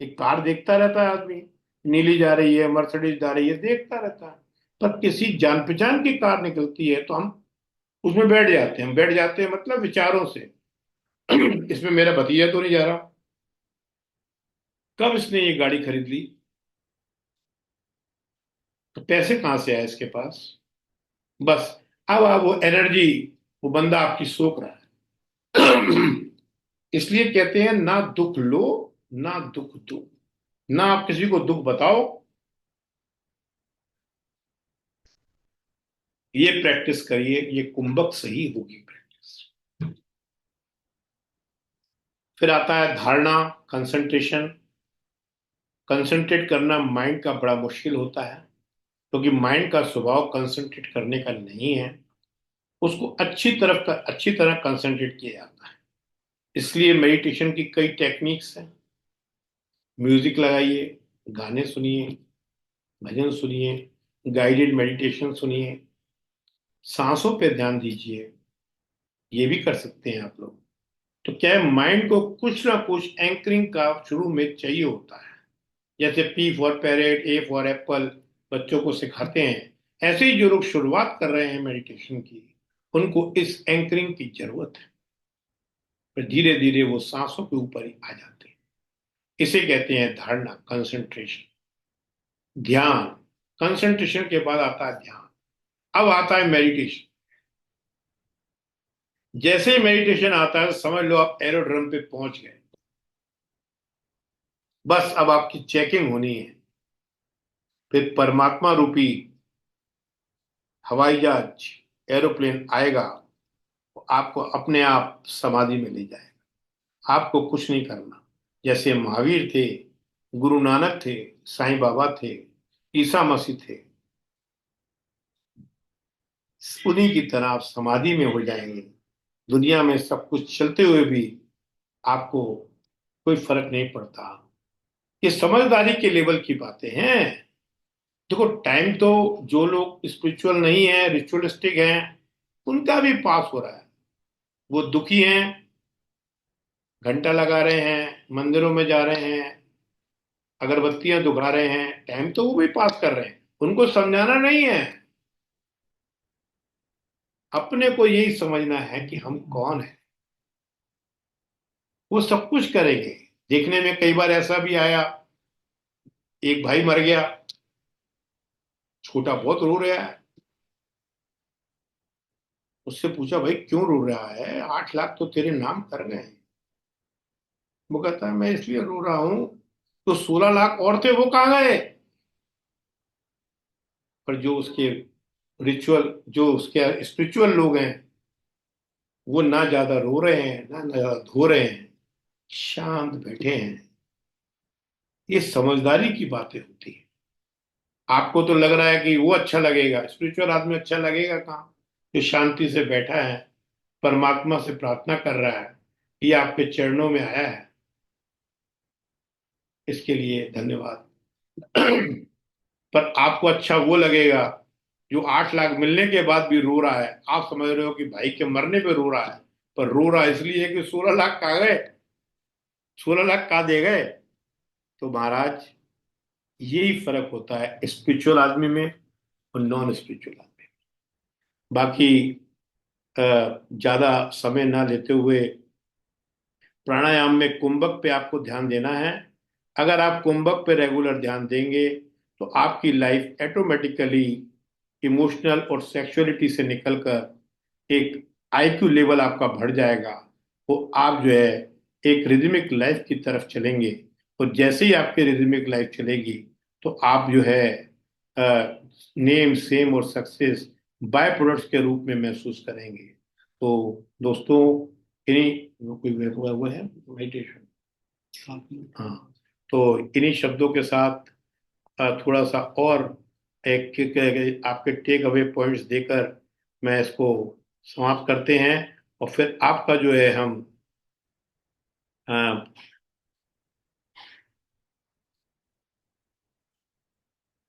एक कार देखता रहता है आदमी, नीली जा रही है, मर्सिडीज जा रही है, देखता रहता है। पर किसी जान पहचान की कार निकलती है तो हम उसमें बैठ जाते हैं। हम बैठ जाते हैं मतलब विचारों से इसमें मेरा भतीजा तो नहीं जा रहा, कब इसने ये गाड़ी खरीद ली, तो पैसे कहाँ से आए इसके पास। बस, अब आप वो एनर्जी, वो बंदा आपकी सोख रहा है। इसलिए कहते हैं ना दुख लो ना दुख दो। ना आप किसी को दुख बताओ। ये प्रैक्टिस करिए, ये कुंभक से ही होगी प्रैक्टिस। फिर आता है धारणा, कंसंट्रेशन। कंसंट्रेट करना माइंड का बड़ा मुश्किल होता है, क्योंकि माइंड का स्वभाव कंसंट्रेट करने का नहीं है। उसको अच्छी तरह कंसंट्रेट किया जाता है। इसलिए मेडिटेशन की कई टेक्निक्स हैं। म्यूजिक लगाइए, गाने सुनिए, भजन सुनिए, गाइडेड मेडिटेशन सुनिए, सांसों पे ध्यान दीजिए। ये भी कर सकते हैं आप लोग। तो क्या है, माइंड को कुछ ना कुछ एंकरिंग का शुरू में चाहिए होता है। जैसे P for parrot, A for Apple बच्चों को सिखाते हैं, ऐसे ही जो लोग शुरुआत कर रहे हैं मेडिटेशन की, उनको इस एंकरिंग की जरूरत है। फिर धीरे धीरे वो सांसों के ऊपर ही आ जाते हैं। इसे कहते हैं धारणा, कंसंट्रेशन, ध्यान। कंसंट्रेशन के बाद आता है ध्यान। अब आता है मेडिटेशन। जैसे ही मेडिटेशन आता है समझ लो आप एरोड्रम पे पहुंच गए। बस अब आपकी चेकिंग होनी है। फिर परमात्मा रूपी हवाई जहाज, एरोप्लेन आएगा, तो आपको अपने आप समाधि में ले जाएगा। आपको कुछ नहीं करना। जैसे महावीर थे, गुरु नानक थे, साईं बाबा थे, ईसा मसीह थे, उन्हीं की तरह आप समाधि में हो जाएंगे। दुनिया में सब कुछ चलते हुए भी आपको कोई फर्क नहीं पड़ता। ये समझदारी के लेवल की बातें हैं। देखो, टाइम तो जो लोग स्पिरिचुअल नहीं है, रिचुअलिस्टिक हैं, उनका भी पास हो रहा है। वो दुखी हैं, घंटा लगा रहे हैं, मंदिरों में जा रहे हैं, अगरबत्तियां दुखा रहे हैं, टाइम तो वो भी पास कर रहे हैं। उनको समझाना नहीं है, अपने को यही समझना है कि हम कौन है। वो सब कुछ करेंगे। देखने में कई बार ऐसा भी आया, एक भाई मर गया, छोटा बहुत रो रहा है। उससे पूछा, भाई क्यों रो रहा है, 8 लाख तो तेरे नाम कर गए हैं। वो कहता है, मैं इसलिए रो रहा हूं, तो 16 लाख और थे, वो कहाँ गए। पर जो उसके रिचुअल, जो उसके स्पिरिचुअल लोग हैं, वो ना ज्यादा रो रहे हैं, ना ज्यादा धो रहे हैं, शांत बैठे हैं। ये समझदारी की बातें होती है। आपको तो लग रहा है कि वो अच्छा लगेगा, स्पिरिचुअल आदमी अच्छा लगेगा कहाँ, जो शांति से बैठा है, परमात्मा से प्रार्थना कर रहा है, ये आपके चरणों में आया है। इसके लिए धन्यवाद। पर आपको अच्छा वो लगेगा जो 8 लाख मिलने के बाद भी रो रहा है। आप समझ रहे हो कि भाई के मरने पे रो रहा है, पर रो रहा इसलिए कि 16 लाख कहाँ गए, 16 लाख कहाँ दे गए। तो महाराज, यही फर्क होता है स्पिरिचुअल आदमी में और नॉन स्पिरिचुअल आदमी में। बाकी ज्यादा समय ना लेते हुए, प्राणायाम में कुंभक पे आपको ध्यान देना है। अगर आप कुंभक पे रेगुलर ध्यान देंगे तो आपकी लाइफ ऑटोमेटिकली इमोशनल और सेक्सुअलिटी से निकलकर एक आईक्यू लेवल आपका बढ़ जाएगा। तो आप जो है एक रिदमिक लाइफ की तरफ चलेंगे। और जैसे ही आपकी रिदमिक लाइफ चलेगी तो आप जो है नेम सेम और सक्सेस बाय प्रोडक्ट्स के रूप में महसूस करेंगे। तो दोस्तों, इन्हीं वो कोई वो है मेडिटेशन, हाँ, तो इन्हीं शब्दों के साथ थोड़ा सा और आपके टेक अवे पॉइंट्स देकर मैं इसको समाप्त करते हैं। और फिर आपका जो है हम अ,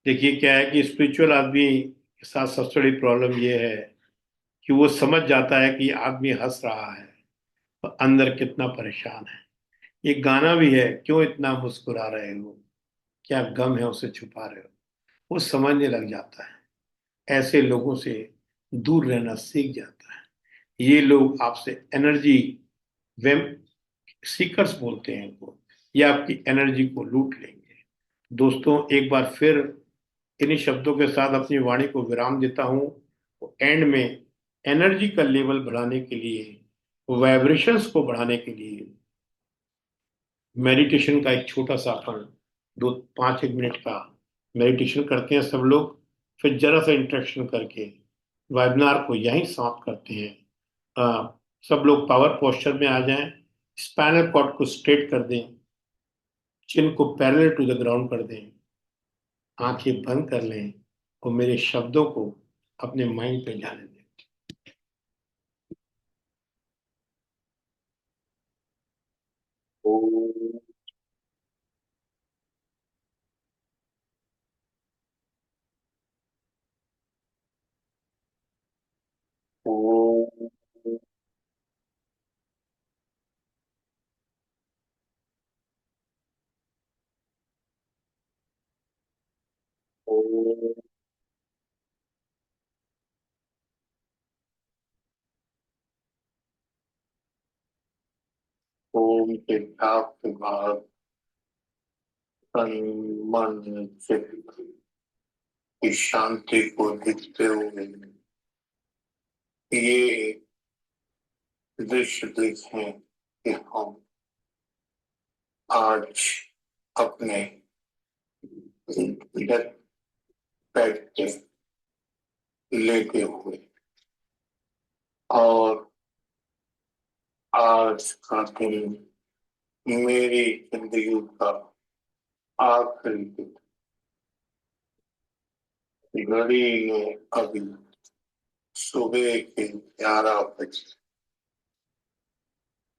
देखिए क्या है कि स्पिरिचुअल आदमी के साथ सबसे बड़ी प्रॉब्लम ये है कि वो समझ जाता है कि आदमी हंस रहा है तो अंदर कितना परेशान है। एक गाना भी है, क्यों इतना मुस्कुरा रहे हो, क्या गम है उसे छुपा रहे हो। वो समझने लग जाता है। ऐसे लोगों से दूर रहना सीख जाता है। ये लोग आपसे एनर्जी वेम सीकर्स बोलते हैं इनको, ये आपकी एनर्जी को लूट लेंगे। दोस्तों, एक बार फिर इन्हीं शब्दों के साथ अपनी वाणी को विराम देता हूं। तो एंड में एनर्जी का लेवल बढ़ाने के लिए, वाइब्रेशंस को बढ़ाने के लिए मेडिटेशन का एक छोटा सा अपन 2-5 1 मिनट का मेडिटेशन करते हैं सब लोग। फिर जरा सा इंट्रैक्शन करके वेबिनार को यहीं समाप्त करते हैं। सब लोग पावर पोस्चर में आ जाएं, स्पाइनल कॉर्ड को स्ट्रेट कर दें, चिन को पैरेलल टू द ग्राउंड कर दें, आंखें बंद कर लें और मेरे शब्दों को अपने माइंड पे जाने दें। ओम के जाप के बाद तन मन चित्त की शांति को देखते हुए ये दृश्य देखें कि हम आज अपने डेथ बेड पे लेटे हुए और आज का दिन मेरी जिंदगी का आखिरी दिन। घड़ी ने अभी सुबह के 11 बजे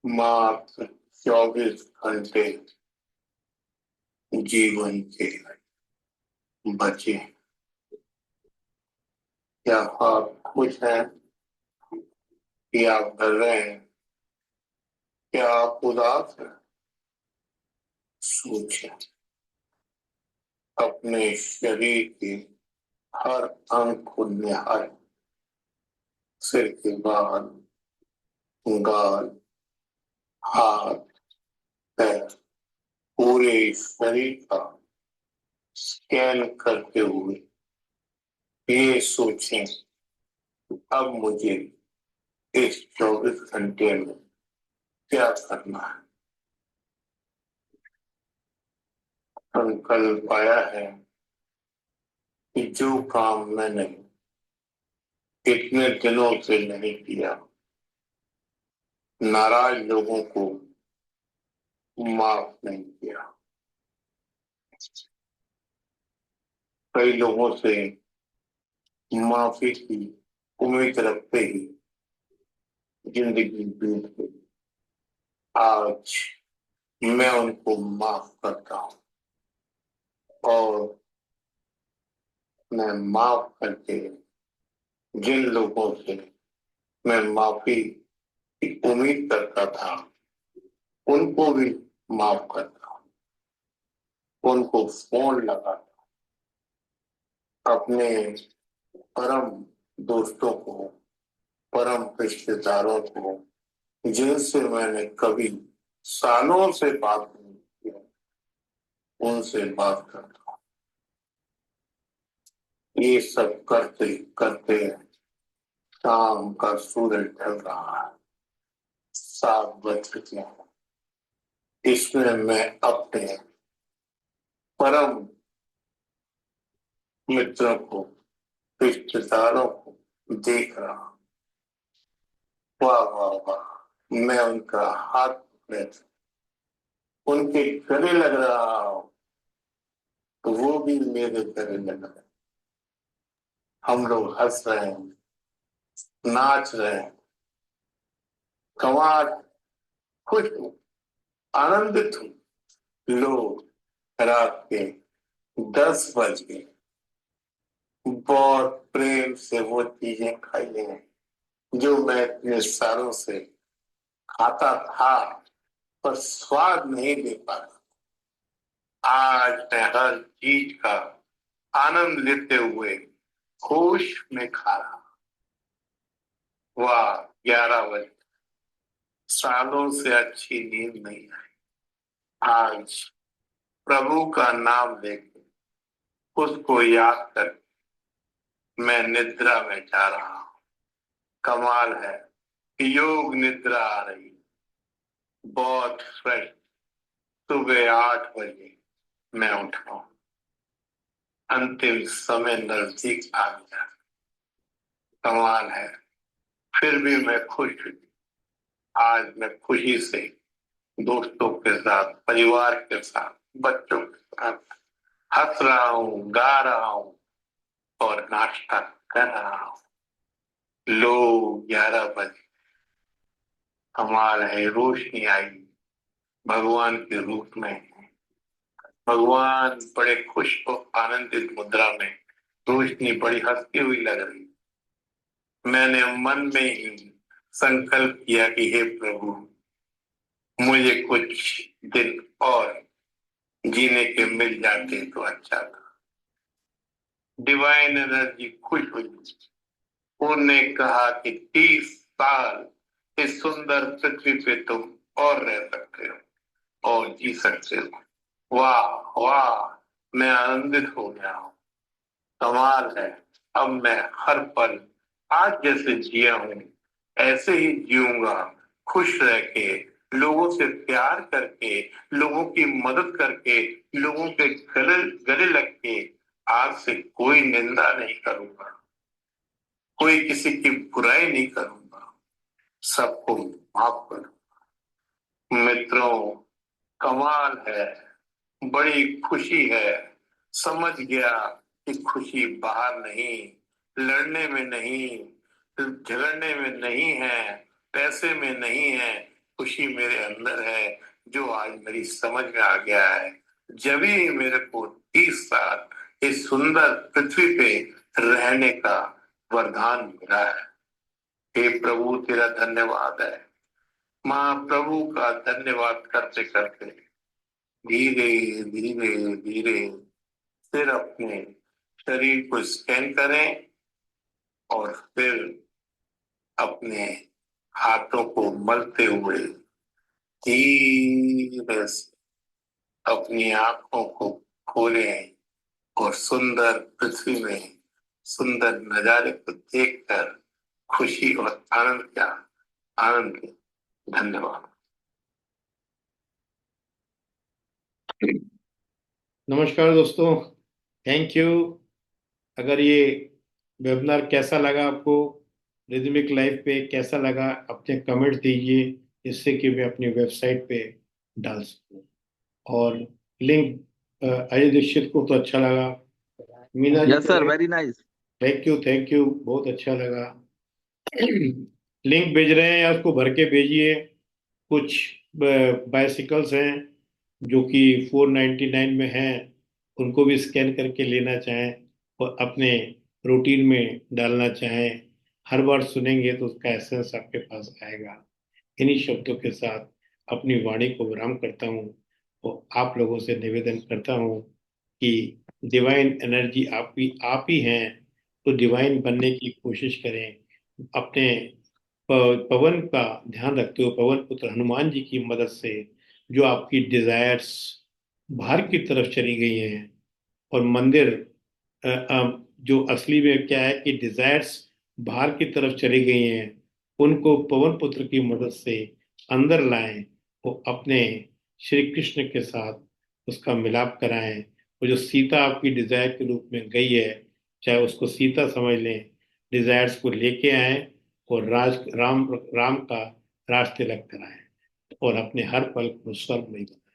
मात्र 24 घंटे जीवन के बचे। क्या आप खुश हैं? क्या आप डर रहे हैं? क्या आप उदास हैं? सोचें, अपने शरीर के हर अंग को निहारें, सिर के बाल, गाल, हाथ, पैर, पूरे शरीर का स्कैन करते हुए ये सोचें, अब मुझे इस 24 घंटे में क्या करना है। संकल्प आया है कि जो काम मैंने इतने दिनों से नहीं किया, नाराज लोगों को माफ नहीं किया, कई लोगों से माफी की उम्मीद रखते ही जिंदगी बीत गई, आज मैं उनको माफ करता हूँ और मैं माफ करके जिन लोगों से मैं माफी की उम्मीद करता था उनको भी माफ करता हूँ, उनको फोन लगाता हूँ, अपने परम दोस्तों को, परम रिश्तेदारों को जिनसे मैंने कभी सालों से बात नहीं की, उनसे बात करता हूँ। ये सब करते करते शाम का सूरज ढल रहा है, 7 बज चुके हैं। इसमें मैं अपने परम मित्रों को, रिश्तेदारों को देख रहा हूँ। वाह वाह वाह, मैं उनका हाथ पकड़े उनके गले लग रहा हूँ तो वो भी मेरे गले लग रहे। हम लोग हंस रहे हैं, नाच रहे हैं, कमाल, खुश हूँ, आनंदित हूँ। लोग रात के 10 बज गए, बहुत प्रेम से वो चीजें खाई हैं जो मैं इतने सालों से खाता था पर स्वाद नहीं ले पाता। आज मैं हर चीज का आनंद लेते हुए होश में खा रहा। वाह, 11 बजे, सालों से अच्छी नींद नहीं आई। आज प्रभु का नाम लेके, उसको याद कर मैं निद्रा में जा रहा हूँ। कमाल है, योग निद्रा आ रही, बहुत फ्रेश। सुबह 8 बजे मैं उठा हूँ, अंतिम समय नजदीक आ गया। कमाल है, फिर भी मैं खुश हूँ। आज मैं खुशी से दोस्तों के साथ, परिवार के साथ, बच्चों के साथ हंस रहा हूँ, गा रहा हूँ और नाश्ता कर रहा हूँ। लोग 11 बजे, कमाल है, रोशनी आई भगवान के रूप में। भगवान बड़े खुश और आनंदित मुद्रा में, रोशनी बड़ी हंसती हुई लग रही। मैंने मन में ही संकल्प किया कि हे प्रभु, मुझे कुछ दिन और जीने के मिल जाते तो अच्छा था। डिवाइन एनर्जी खुश हुई, उन्होंने कहा कि 30 साल इस सुंदर पृथ्वी पे तुम और रह सकते हो और जी सकते हो। वाह वाह, मैं आनंदित हो गया हूँ। कमाल है। अब मैं हर पल आज जैसे जिया हूँ ऐसे ही जीऊंगा, खुश रह के, लोगों से प्यार करके, लोगों की मदद करके, लोगों के गले गले लग के। आज से कोई निंदा नहीं करूंगा, कोई किसी की बुराई नहीं करूंगा, सबको माफ करूंगा। मित्रों, कमाल है, बड़ी खुशी है। समझ गया कि खुशी बाहर नहीं, लड़ने में नहीं, झगड़ने में नहीं है, पैसे में नहीं है। खुशी मेरे अंदर है, जो आज मेरी समझ में आ गया है। जब ही मेरे को 30 साल इस सुंदर पृथ्वी पे रहने का वरदान मिला है। हे प्रभु, तेरा धन्यवाद है। महाप्रभु का धन्यवाद करते करते धीरे धीरे धीरे फिर अपने शरीर को स्कैन करें और फिर अपने हाथों को मलते हुए धीरे से अपनी आंखों को खोलें और सुंदर पृथ्वी में सुंदर नजारे को देखकर खुशी और आनंद लें। धन्यवाद। नमस्कार दोस्तों, थैंक यू। अगर ये वेबिनार कैसा लगा आपको, रिदमिक लाइफ पे कैसा लगा, अपने कमेंट दीजिए, जिससे कि मैं अपनी वेबसाइट पे डाल सकूं। और लिंक अजय दीक्षित को तो अच्छा लगा, मीना जी यस को sir, very nice. Thank you, बहुत अच्छा लगा। लिंक भेज रहे हैं या उसको भर के भेजिए। कुछ बाइसिकल्स हैं जो कि 499 में हैं, उनको भी स्कैन करके लेना चाहें और अपने रूटीन में डालना चाहें। हर बार सुनेंगे तो उसका एसेंस आपके पास आएगा। इन्हीं शब्दों के साथ अपनी वाणी को विराम करता हूँ और आप लोगों से निवेदन करता हूँ कि डिवाइन एनर्जी आप ही हैं, तो डिवाइन बनने की कोशिश करें। अपने पवन का ध्यान रखते हुए पवन पुत्र हनुमान जी की मदद से जो आपकी डिजायर्स बाहर की तरफ चली गई हैं, और मंदिर जो असली में क्या है कि डिजायर्स बाहर की तरफ चली गई हैं, उनको पवन पुत्र की मदद से अंदर लाएं और अपने श्री कृष्ण के साथ उसका मिलाप कराएं। वो जो सीता आपकी डिजायर के रूप में गई है, चाहे उसको सीता समझ लें, डिजायर्स को लेके आए और राम राम का राज तिलक कराएं और अपने हर पल को स्वर्गमय बनाएं।